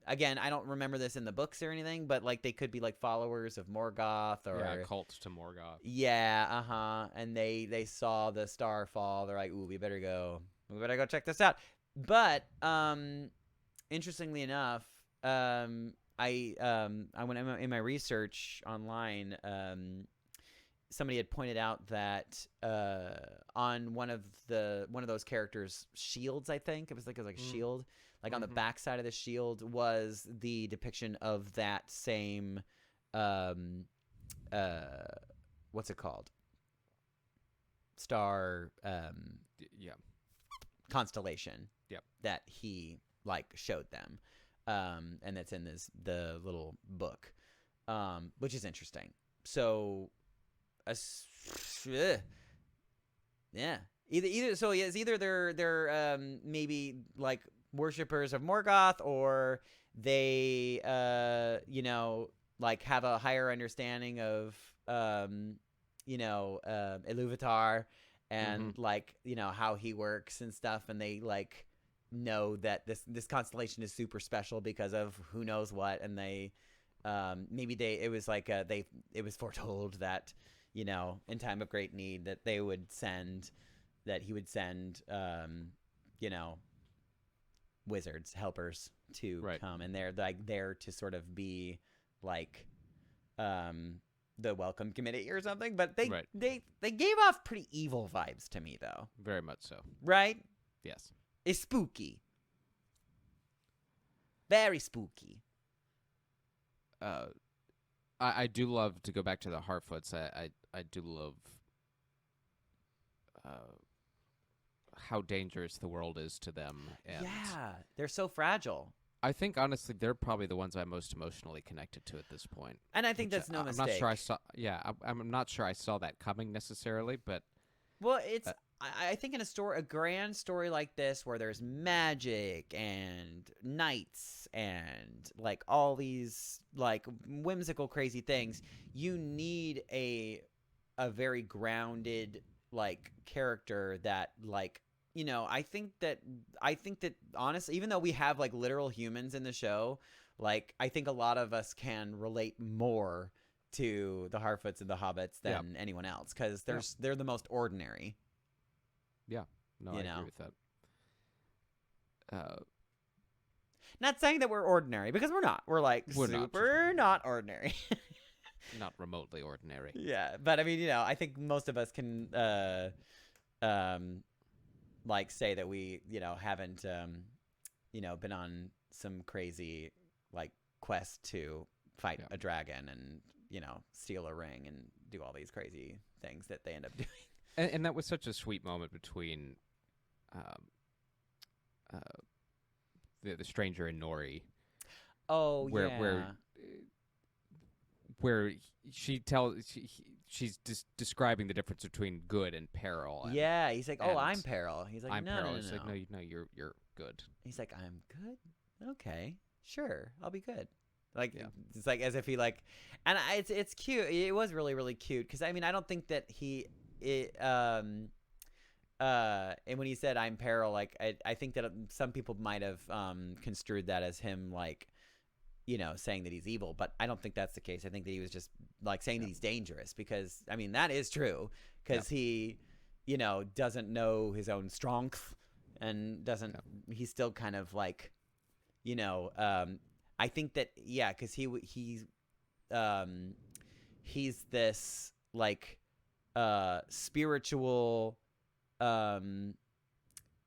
again, I don't remember this in the books or anything, but like they could be like followers of Morgoth, or a cult to Morgoth. Yeah, and they saw the star fall. They're like, ooh, we better go check this out. But interestingly enough, I went in my research online, somebody had pointed out that on one of those characters' shields, I think it was like a shield, like on the back side of the shield was the depiction of that same what's it called? Star constellation. Yep. That he like showed them. And that's in the little book. Which is interesting. So yeah. Either they're maybe like worshippers of Morgoth, or they like have a higher understanding of Iluvatar and like how he works and stuff, and they like know that this constellation is super special because of who knows what, and they it was foretold that in time of great need that he would send wizards, helpers to come, and they're like there to sort of be like the welcome committee or something, but they gave off pretty evil vibes to me, though. Very much so. Right? Yes. It's spooky. Very spooky. I do love to go back to the Harfoots. I do love how dangerous the world is to them. And yeah, they're so fragile. I think honestly they're probably the ones I'm most emotionally connected to at this point. And I think that's no mistake. I'm not sure I saw. Yeah, I'm not sure I saw that coming necessarily, but well, it's. I think in a grand story like this, where there's magic and knights and like all these like whimsical, crazy things, you need a very grounded like character that like I think that honestly, even though we have like literal humans in the show, like I think a lot of us can relate more to the Harfoots and the Hobbits than anyone else because they're the most ordinary. Yeah, no, I agree with that. Not saying that we're ordinary because we're not. We're like super not ordinary. Not remotely ordinary. Yeah, but I mean, I think most of us can like say that we, haven't been on some crazy like quest to fight a dragon and, steal a ring and do all these crazy things that they end up doing. And that was such a sweet moment between the stranger and Nori. Oh, where she's describing the difference between good and peril. And, he's like, "Oh, I'm peril." He's like, "I'm "No, peril." no, no, He's no. like, "No, you're good." He's like, "I'm good. Okay, sure, I'll be good." Like it's like as if he like, and it's cute. It was really really cute because I mean I don't think that and when he said I'm peril, like I think that some people might have construed that as him like, saying that he's evil, but I don't think that's the case. I think that he was just like saying that he's dangerous because I mean that is true because he, doesn't know his own strength and doesn't. He's still kind of like, I think that because he's this like spiritual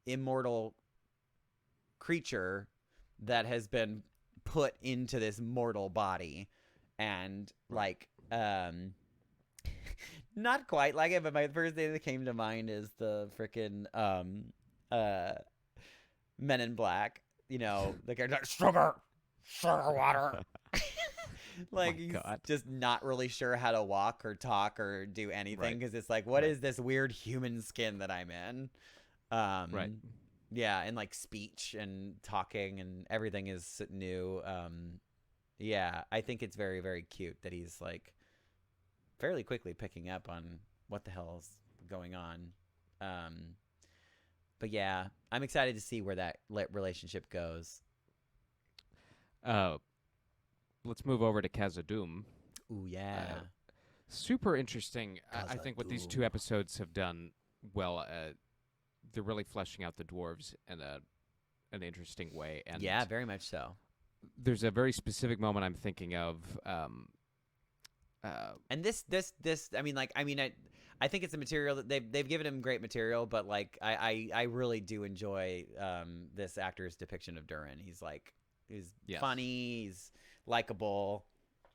immortal creature that has been put into this mortal body and like not quite like it, but my first thing that came to mind is the freaking Men in Black, the character sugar water. Like he's just not really sure how to walk or talk or do anything because it's like, what is this weird human skin that I'm in? Right. Yeah, and like speech and talking and everything is new. Yeah, I think it's very, very cute that he's like fairly quickly picking up on what the hell is going on. But yeah, I'm excited to see where that relationship goes. Let's move over to Khazad-dûm. Ooh, yeah. Super interesting. I think what these two episodes have done well, they're really fleshing out the dwarves in an interesting way. And yeah, very much so. There's a very specific moment I'm thinking of. And this, I think it's a material that they've given him great material, but like I really do enjoy this actor's depiction of Durin. He's funny, he's likable,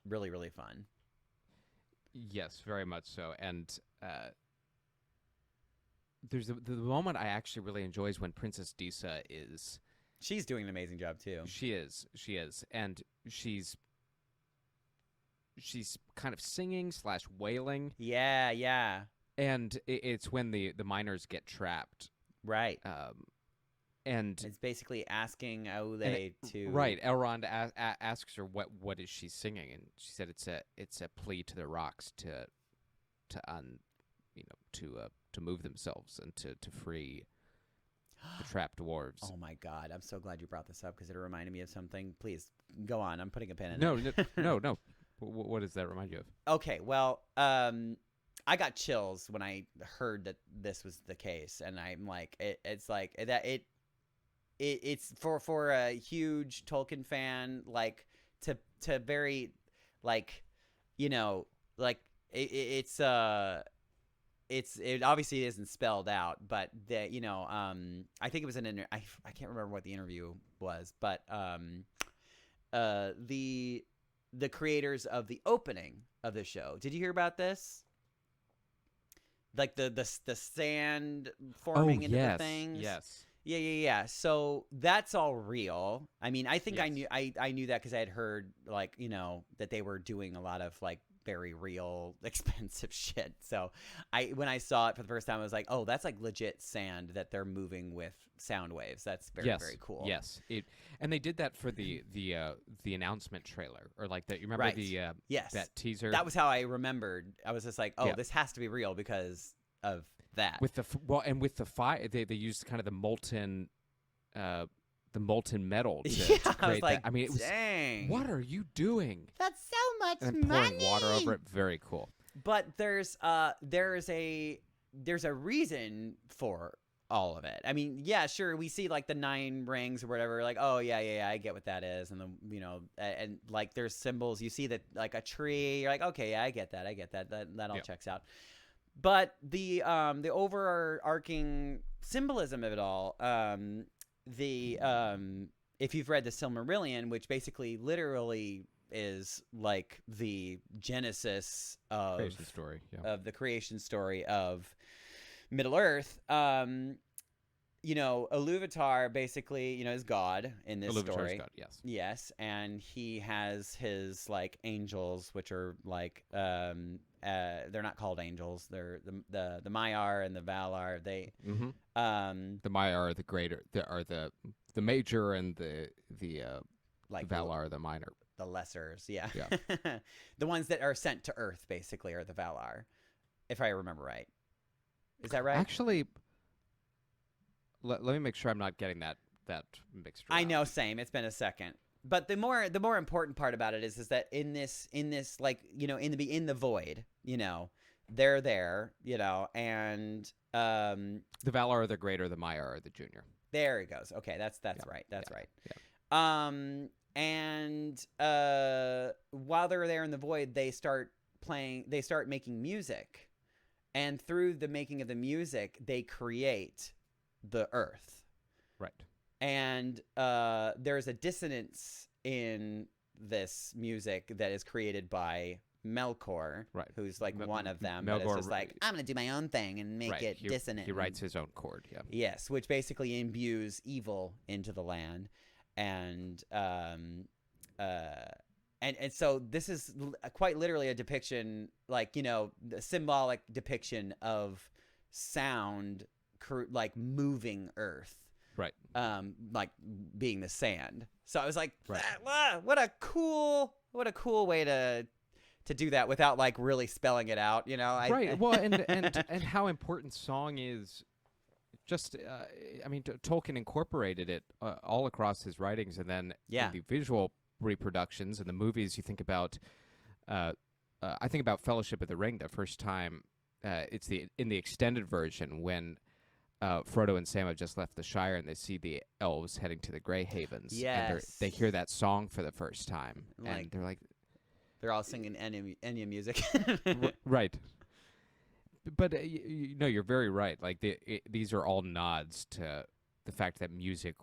really really fun. Yes, very much so. And there's the moment I actually really enjoy is when Princess Disa is. She's doing an amazing job too. She is, and she's kind of singing / wailing. Yeah. And it's when the miners get trapped. Right. And it's basically asking Aule to. Right. Elrond asks her what is she singing, and she said it's a plea to the rocks to move themselves and to free the trapped dwarves. Oh my God! I'm so glad you brought this up because it reminded me of something. Please go on. I'm putting a pin in it. No. What does that remind you of? Okay, well, I got chills when I heard that this was the case, and I'm like, it's like that. It's for a huge Tolkien fan, like to very, like, like it obviously isn't spelled out, but I think it was I can't remember what the interview was, but the creators of the opening of the show. Did you hear about this? Like the sand forming into the things. Yes. Yeah. So that's all real. I mean, I think I knew that because I had heard like that they were doing a lot of like very real expensive shit. So when I saw it for the first time, I was like, oh, that's like legit sand that they're moving with sound waves. That's very very cool. Yes, and they did that for the announcement trailer, or like that. You remember that teaser? That was how I remembered. I was just like, oh, this has to be real because of that. With the fire, they used kind of the molten metal to I create was like, that. I mean, it was. Dang. What are you doing? That's so much and money. pouring water over it. Very cool. But there's a reason for all of it. I mean, yeah, sure, we see like the 9 rings or whatever, like, oh yeah, I get what that is, and and like there's symbols. You see that like a tree, you're like, okay, yeah, I get that, that all checks out. But the overarching symbolism of it all, if you've read the Silmarillion, which basically literally is like the genesis of Creation story, of the creation story of Middle Earth, Iluvatar basically, is God in this story. God, yes. Yes, and he has his like angels, which are like they're not called angels. They're the Maiar and the Valar. They the Maiar are the greater. The major, and the like Valar are the minor. The lessers, yeah. Yeah. The ones that are sent to Earth basically are the Valar, if I remember right. Is that right? Actually, let me make sure I'm not getting that mixed around. I know, same. It's been a second. But the more important part about it is that in this like, in the void, they're there, and the Valar are the greater, the Maiar are the junior. There it goes. Okay, that's right. That's right. Yeah. And while they're there in the void, they start making music. And through the making of the music, they create the earth. Right. And there's a dissonance in this music that is created by Melkor, right, who's like one of them. Melkor, but it's just like, I'm going to do my own thing and make it dissonant. He writes his own chord, yeah. Yes, which basically imbues evil into the land. And so this is quite literally a depiction, like, the symbolic depiction of sound, like moving earth. Right. Like being the sand. So I was like, what a cool way to do that without like really spelling it out, Right. Well, and how important song is. Just, Tolkien incorporated it all across his writings, and then in the visual reproductions and the movies. You think about, I think about Fellowship of the Ring. The first time, it's in the extended version when Frodo and Sam have just left the Shire and they see the elves heading to the Grey Havens. Yes, and they hear that song for the first time, and they're like, they're all singing Enya music. Right. But you're very right. Like these are all nods to the fact that music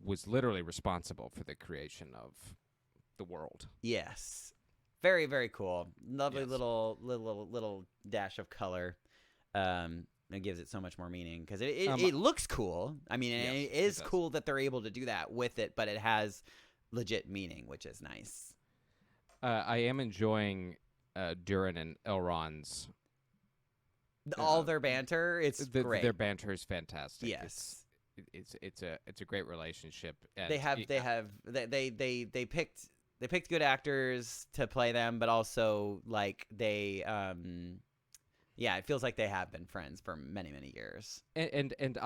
was literally responsible for the creation of the world. Yes, very, very cool. Lovely Yes. little dash of color. It gives it so much more meaning because it looks cool. I mean, yes, it is it does. cool that they're able to do that with it, but it has legit meaning, which is nice. I am enjoying Durin and Elrond's. All their banter, it's great. Their banter is fantastic. Yes, it's a great relationship. And they picked good actors to play them, but also like they it feels like they have been friends for many, many years. And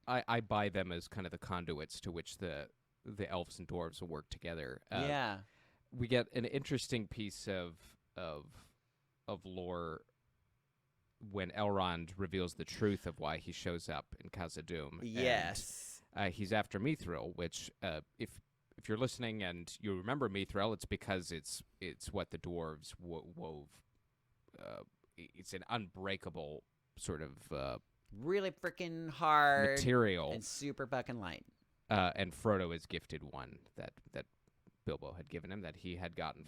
I buy them as kind of the conduits to which the elves and dwarves will work together. We get an interesting piece of lore when Elrond reveals the truth of why he shows up in Khazad-dûm. Yes. And, he's after Mithril, which if you're listening and you remember Mithril, it's because it's what the dwarves wove. It's an unbreakable sort of really freaking hard material and super fucking light. And Frodo is gifted one that Bilbo had given him that he had gotten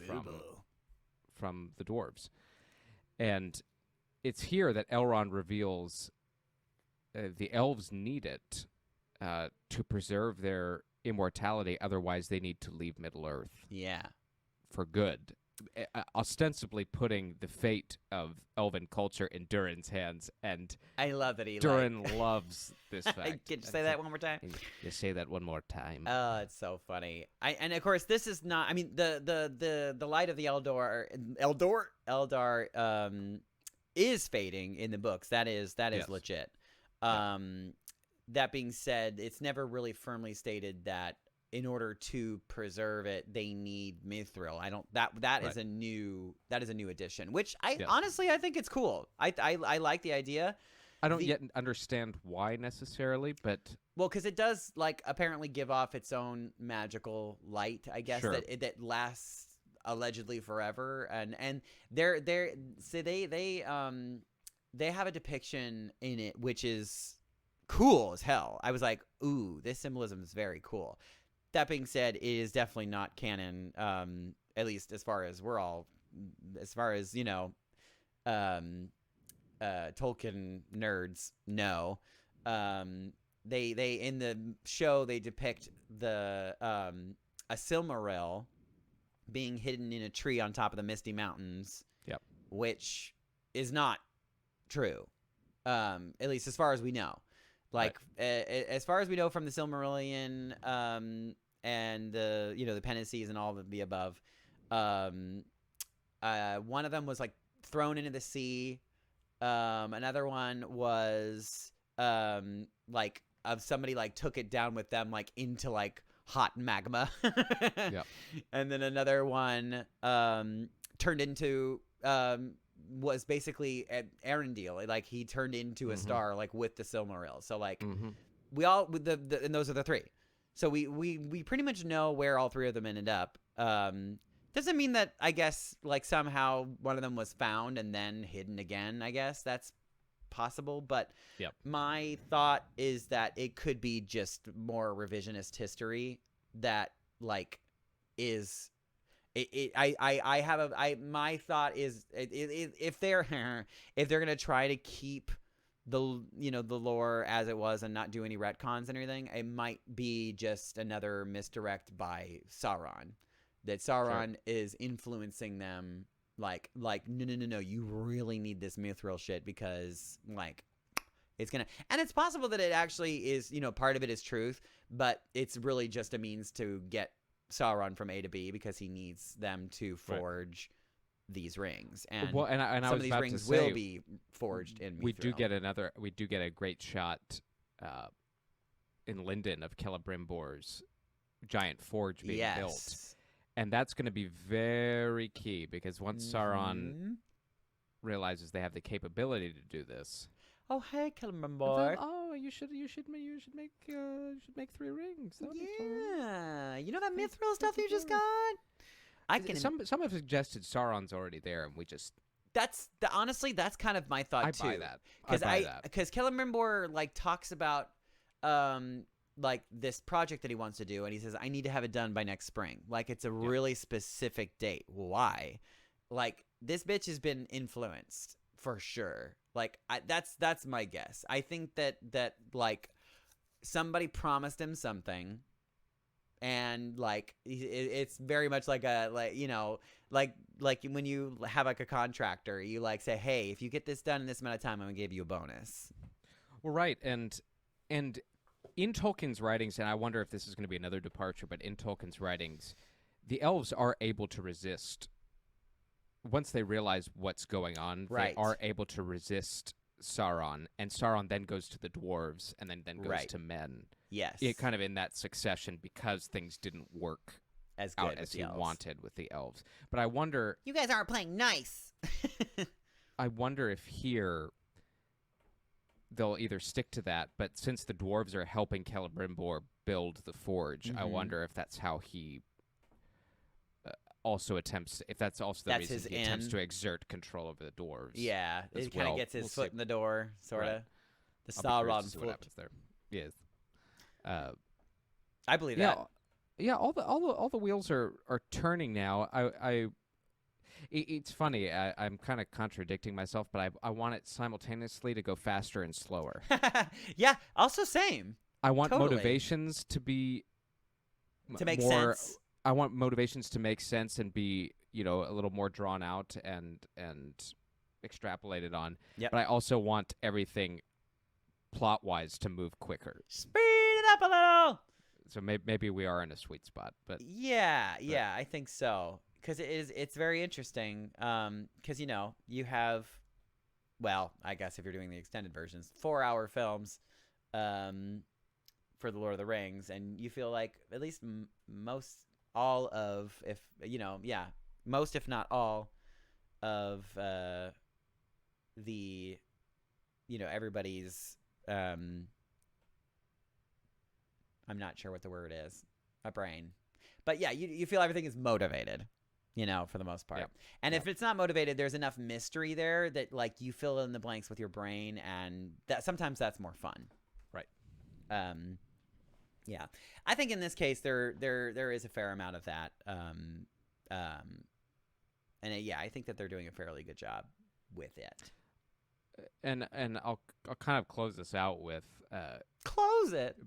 from the dwarves. And it's here that Elrond reveals the elves need it to preserve their immortality. Otherwise, they need to leave Middle-earth. Yeah. For good. Ostensibly putting the fate of elven culture in Durin's hands. And I love that Durin loves this fact. Could you say that one more time? You say that one more time. Oh, it's so funny. And of course, this is not. I mean, the light of the Eldar is fading in the books. That is Yes. legit. That being said, it's never really firmly stated that in order to preserve it, they need mithril. I don't that is a new addition, which honestly I think it's cool. I like the idea. I don't yet understand why necessarily, but well, because it does like apparently give off its own magical light, I guess, that lasts allegedly forever, and they have a depiction in it which is cool as hell. I was like, ooh, this symbolism is very cool. That being said, it is definitely not canon, at least as far as you know, Tolkien nerds know. They in the show they depict a Silmaril being hidden in a tree on top of the Misty Mountains. Yep. Which is not true, at least as far as we know. Like, as far as we know from the Silmarillion, and the the Penances and all of the above, one of them was like thrown into the sea. Another one was like somebody like took it down with them like into like hot magma. Yep. And then another one turned into was basically Arendelle, like he turned into a star like with the Silmaril. So like we all with and those are the three. So we pretty much know where all three of them ended up. Doesn't mean that I guess like somehow one of them was found and then hidden again. I guess that's possible, but my thought is that it could be just more revisionist history that like is. My thought is if they're gonna try to keep the the lore as it was and not do any retcons and everything, it might be just another misdirect by Sauron, that Sauron is influencing them like no, you really need this mithril shit because like it's gonna, and it's possible that it actually is, part of it is truth, but it's really just a means to get Sauron from A to B because he needs them to forge these rings, and some of these rings will be forged in mithril. We do get a great shot in Linden of Celebrimbor's giant forge being built, and that's going to be very key because once Sauron realizes they have the capability to do this. Oh hey, Celebrimbor! Oh, you should make 3 rings. That would be fun. That mithril stuff you just got. Some have suggested Sauron's already there, and we just. Honestly, that's kind of my thought too. I buy that because Celebrimbor like talks about like this project that he wants to do, and he says I need to have it done by next spring. Like it's a really specific date. Why? Like this bitch has been influenced for sure. Like that's my guess. I think that like somebody promised him something, and like it's very much like like when you have like a contractor, you like say, hey, if you get this done in this amount of time, I'm gonna give you a bonus. Well, right, and in Tolkien's writings, and I wonder if this is going to be another departure, but in Tolkien's writings, the elves are able to resist. Once they realize what's going on, they are able to resist Sauron, and Sauron then goes to the dwarves, and then goes to men. Yes, kind of in that succession because things didn't work as good good as he wanted with the elves. But I wonder, you guys aren't playing nice. I wonder if here they'll either stick to that, but since the dwarves are helping Celebrimbor build the forge, I wonder if that's how he. Also attempts, if that's also the reason he attempts to exert control over the dwarves. Yeah, it kind of gets his foot in the door, sort of. The Sauron foot. What happens there? Yes, I believe that. Yeah, all the wheels are turning now. It's funny. I'm kind of contradicting myself, but I want it simultaneously to go faster and slower. Yeah, also same. I want motivations to be make more, sense. I want motivations to make sense and be, a little more drawn out and extrapolated on. Yep. But I also want everything plot-wise to move quicker. Speed it up a little. So maybe we are in a sweet spot, but yeah, I think so. Because it's very interesting. Because you have, well, I guess if you're doing the extended versions, 4-hour films, for the Lord of the Rings, and you feel like at least most all of most if not all of the everybody's I'm not sure what the word is, a brain, but yeah, you feel everything is motivated, for the most part. Yep. And Yep. if it's not motivated, there's enough mystery there that like you fill in the blanks with your brain, and that sometimes that's more fun. Right. Yeah, I think in this case there is a fair amount of that. I think that they're doing a fairly good job with it. And I'll kind of close this out with Close it.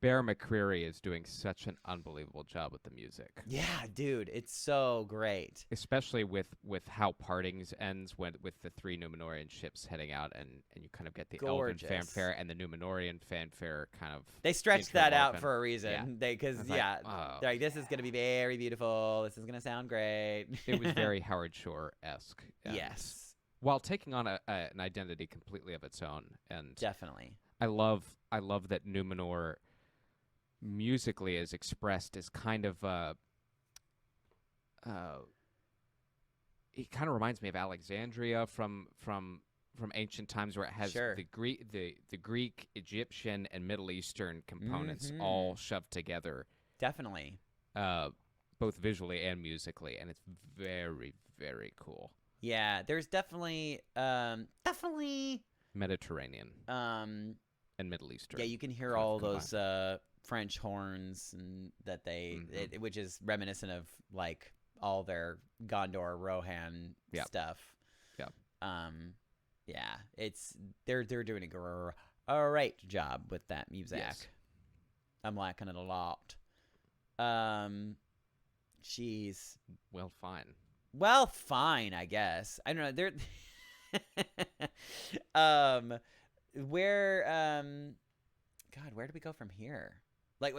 Bear McCreary is doing such an unbelievable job with the music. Yeah, dude, it's so great. Especially with how Partings ends with the 3 Numenorian ships heading out, and you kind of get the Gorgeous. Elven fanfare and the Numenorian fanfare kind of. They stretched that out interwoven. for a reason. Yeah. Because It's like, they're like, this is gonna be very beautiful. This is gonna sound great. It was very Howard Shore-esque. Yes, While taking on an identity completely of its own, and definitely. I love that Numenor musically is expressed as kind of it kind of reminds me of Alexandria from ancient times, where it has Sure. the Greek, Egyptian, and Middle Eastern components all shoved together, Definitely. both visually and musically, and it's very, very cool. Yeah, there's definitely Mediterranean and Middle Eastern. yeah, you can hear kind of all combined. those French horns, and that which is reminiscent of like all their Gondor, Rohan Yep. stuff. Yep. Yeah, they're doing a great job with that music. Yes. I'm liking it a lot. Jeez. Well, fine. Well, fine, I guess. I don't know. Where where do we go from here? Like,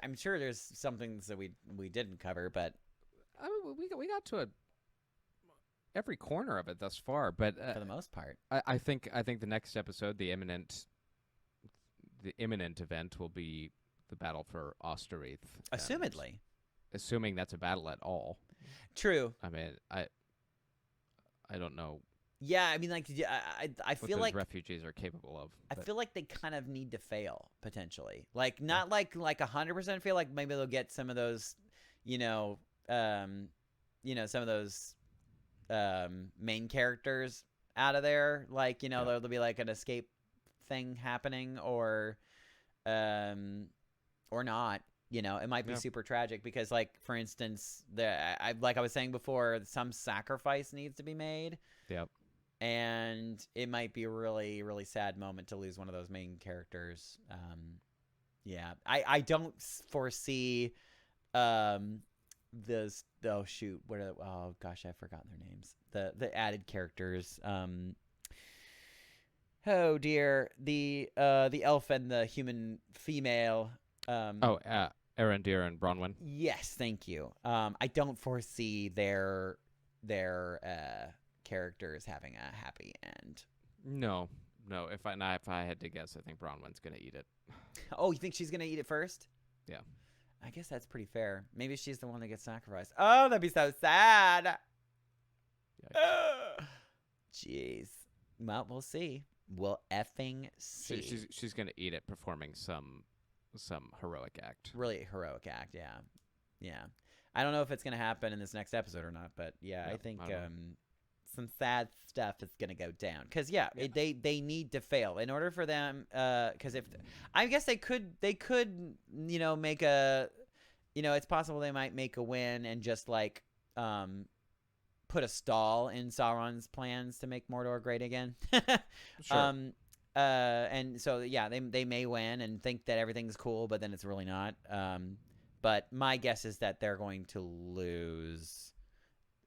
I'm sure there's some things that we didn't cover, but I mean, we got to every corner of it thus far, but for the most part, I think the next episode, the imminent event, will be the battle for Osterreith. and assumedly. assuming that's a battle at all. True. I mean, I don't know Yeah, I mean, like, I what feel those like refugees are capable of. I but- feel like they kind of need to fail potentially. Like, not like 100% feel like maybe they'll get some of those, some of those main characters out of there. Like, there'll be like an escape thing happening, or not. It might be Yeah. super tragic because, like, for instance, like I was saying before, some sacrifice needs to be made. Yep. And it might be a really, really sad moment to lose one of those main characters. Yeah, I don't foresee this. Oh shoot, oh gosh, I've forgotten their names. The added characters. Oh dear, the elf and the human female. Arendir and Bronwyn. Yes, thank you. I don't foresee their characters having a happy end. No. If I had to guess, I think Bronwyn's gonna eat it. Oh, you think she's gonna eat it first? Yeah. I guess that's pretty fair. Maybe she's the one that gets sacrificed. Oh, that'd be so sad. Yikes. Jeez. Well, we'll see. We'll effing see. She's gonna eat it, performing some heroic act. Really heroic act, yeah. Yeah. I don't know if it's gonna happen in this next episode or not, but yeah, I Yep, think I don't know. some sad stuff is gonna go down. Because they need to fail in order for them. Because I guess they could make a, it's possible they might make a win and just like put a stall in Sauron's plans to make Mordor great again. Sure. And so yeah, they may win and think that everything's cool, but then it's really not. But my guess is that they're going to lose,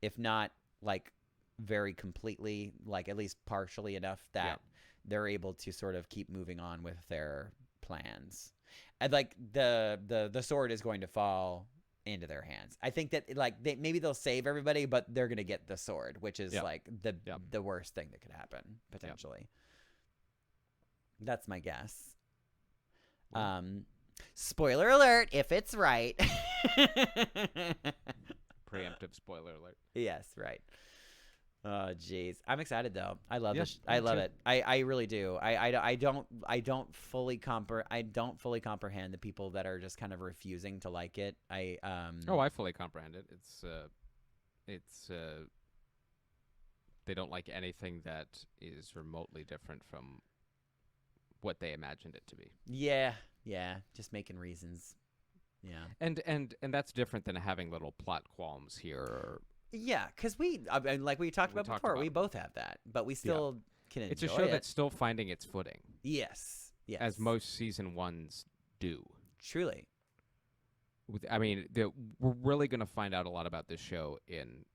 if not like very completely, like at least partially enough that they're able to sort of keep moving on with their plans. And like the sword is going to fall into their hands. I think that maybe they'll save everybody, but they're going to get the sword, which is like the worst thing that could happen potentially. That's my guess. Spoiler alert, if it's right. Preemptive spoiler alert. Yes, right. Oh, jeez. I'm excited though. I love Yeah, this. I me love too. it. I really do. I don't fully comprehend the people that are just kind of refusing to like it. I fully comprehend it. It's they don't like anything that is remotely different from what they imagined it to be. yeah, just making reasons. Yeah. And that's different than having little plot qualms here. Or Yeah, because like we talked about before, we it. both have that, but we still can enjoy It's a show it. that's still finding its footing, Yes. as most season ones do. Truly. We're really going to find out a lot about this show in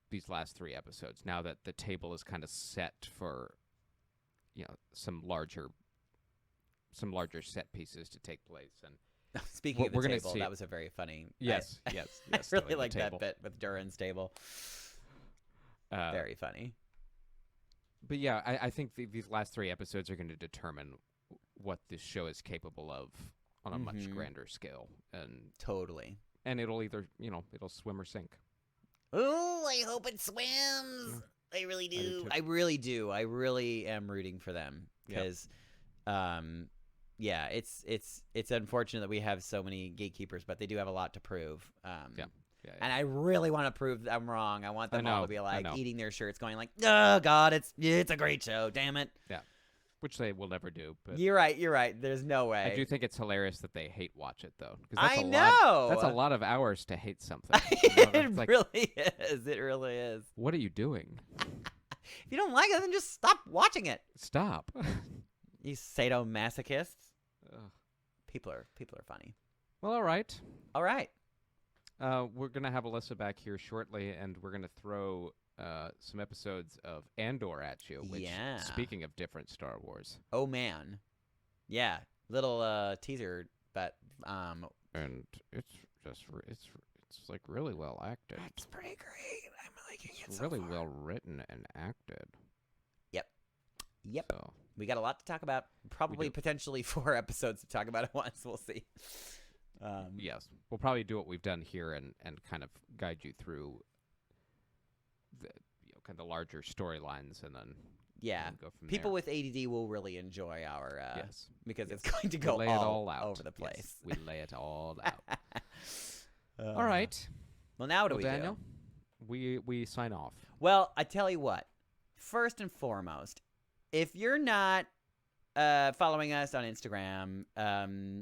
these last 3 episodes. Now that the table is kind of set for, some larger set pieces to take place. And Speaking of the we're gonna table, see- that was a very funny. yes, I yes, really stealing like the that table. bit with Durin's table. Very funny. But yeah, I think these last 3 episodes are going to determine what this show is capable of on a much grander scale, and Totally. it'll either it'll swim or sink. Oh, I hope it swims. I really do do. too. I really do. I really am rooting for them Yep. because, it's unfortunate that we have so many gatekeepers, but they do have a lot to prove. Yeah. And I really want to prove that I'm wrong. I want them all to be like know. eating their shirts, going like, "Oh God, it's a great show. Damn it." Which they will never do. But You're right. There's no way. I do think it's hilarious that they hate watch it though. 'Cause I that's know. That's a lot of hours to hate something. It It's like, really is. It really is. what are you doing? If you don't like it, then just stop watching it. Stop. You sadomasochists. Ugh. People are funny. Well, all right. All right. We're gonna have Alyssa back here shortly, and we're gonna throw some episodes of Andor at you. Which, Yeah. speaking of different Star Wars, Oh man. Yeah. Little teaser, but and it's just it's like really well acted. it's pretty great. I'm liking it It's so really far. well written and acted. Yep. So We got a lot to talk about. Probably do. potentially 4 episodes to talk about at once. We'll see. yes, we'll probably do what we've done here and kind of guide you through the kind of larger storylines, and then Yeah. go from People there. with ADD will really enjoy our Yes. because it's going to go we lay it all out over the Yes, place. we lay it all out. Uh, All right. Well, now what do Well, we Daniel, do? we sign off. Well, I tell you what. First and foremost, if you're not following us on Instagram,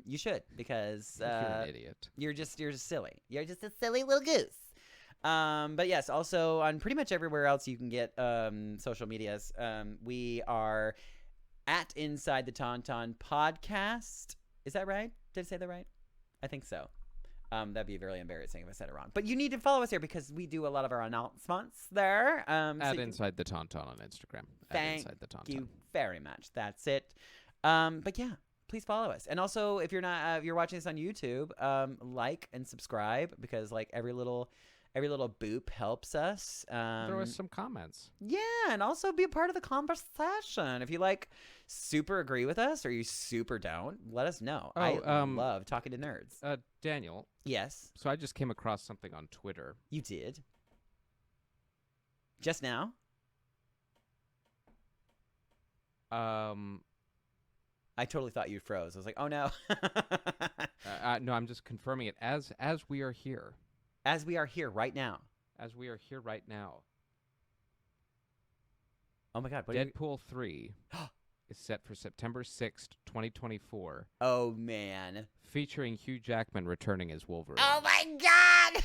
you should, because You're an idiot. you're just silly. You're just a silly little goose. But yes, also on pretty much everywhere else you can get social medias. We are at Inside the Tauntaun podcast. Is that right? Did I say that right? I think so. That'd be very embarrassing if I said it wrong. But you need to follow us here because we do a lot of our announcements there. At Inside the Tauntaun on Instagram. Thank Inside the Tauntaun. you very much. That's it. But yeah, please follow us. And also, if you're not, if you're watching this on YouTube, like and subscribe, because like every little boop helps us. Throw us some comments. Yeah, and also be a part of the conversation. If you like super agree with us or you super don't, let us know. I love talking to nerds. Daniel, Yes, so I just came across something on Twitter. you did. Just now? I I totally thought you froze. I was like, oh no. no, I'm just confirming it as we are here. As we are here right now. As we are here right now. Oh my God. What are you... Deadpool 3 is set for September 6th, 2024, Oh man. featuring Hugh Jackman returning as Wolverine. Oh my God.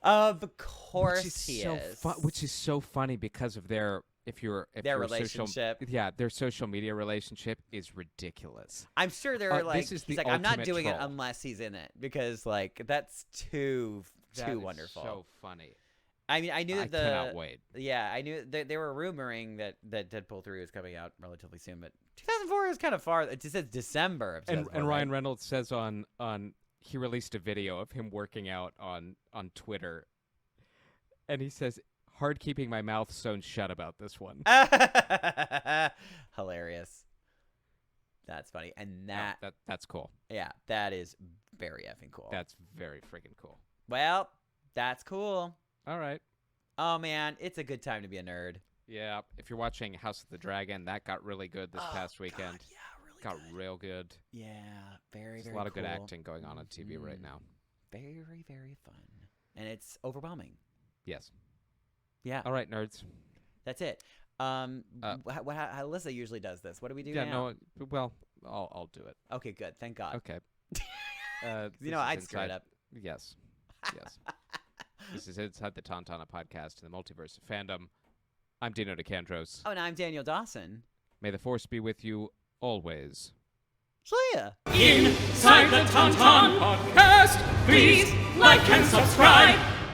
Of course he is. Which is so funny because of their Their relationship. Their social media relationship is ridiculous. I'm sure they're like, this is he's the like, I'm not ultimate doing it troll. unless he's in it, because like that's too That is wonderful. So funny. I mean, I knew I that cannot wait. Yeah, I knew they were rumoring that Deadpool 3 was coming out relatively soon, but 2004 is kind of far. It just says December of 2004. And Ryan right? Reynolds says on he released a video of him working out on Twitter, and he says, hard keeping my mouth sewn shut about this one. Hilarious. That's funny. And that's cool. yeah, that is very effing cool. That's very freaking cool. Well, that's cool. All right. Oh, man, it's a good time to be a nerd. Yeah, if you're watching House of the Dragon, that got really good this past weekend. God, yeah, really got good. real good. Yeah, very, There's very a lot of good cool. acting going on TV right now. Very, very fun. And it's overwhelming. Yes. Yeah. All right, nerds. That's it. How Alyssa usually does this. What do we do now? No. Well, I'll do it. Okay, good. Thank God. Okay. You know, I'd screw it up. Yes. Yes. This is Inside the Tauntaun, a podcast in the multiverse of fandom. I'm Dino DeCandros. Oh, and I'm Daniel Dawson. May the Force be with you always. See ya. Inside the Tauntaun podcast. Please like and subscribe.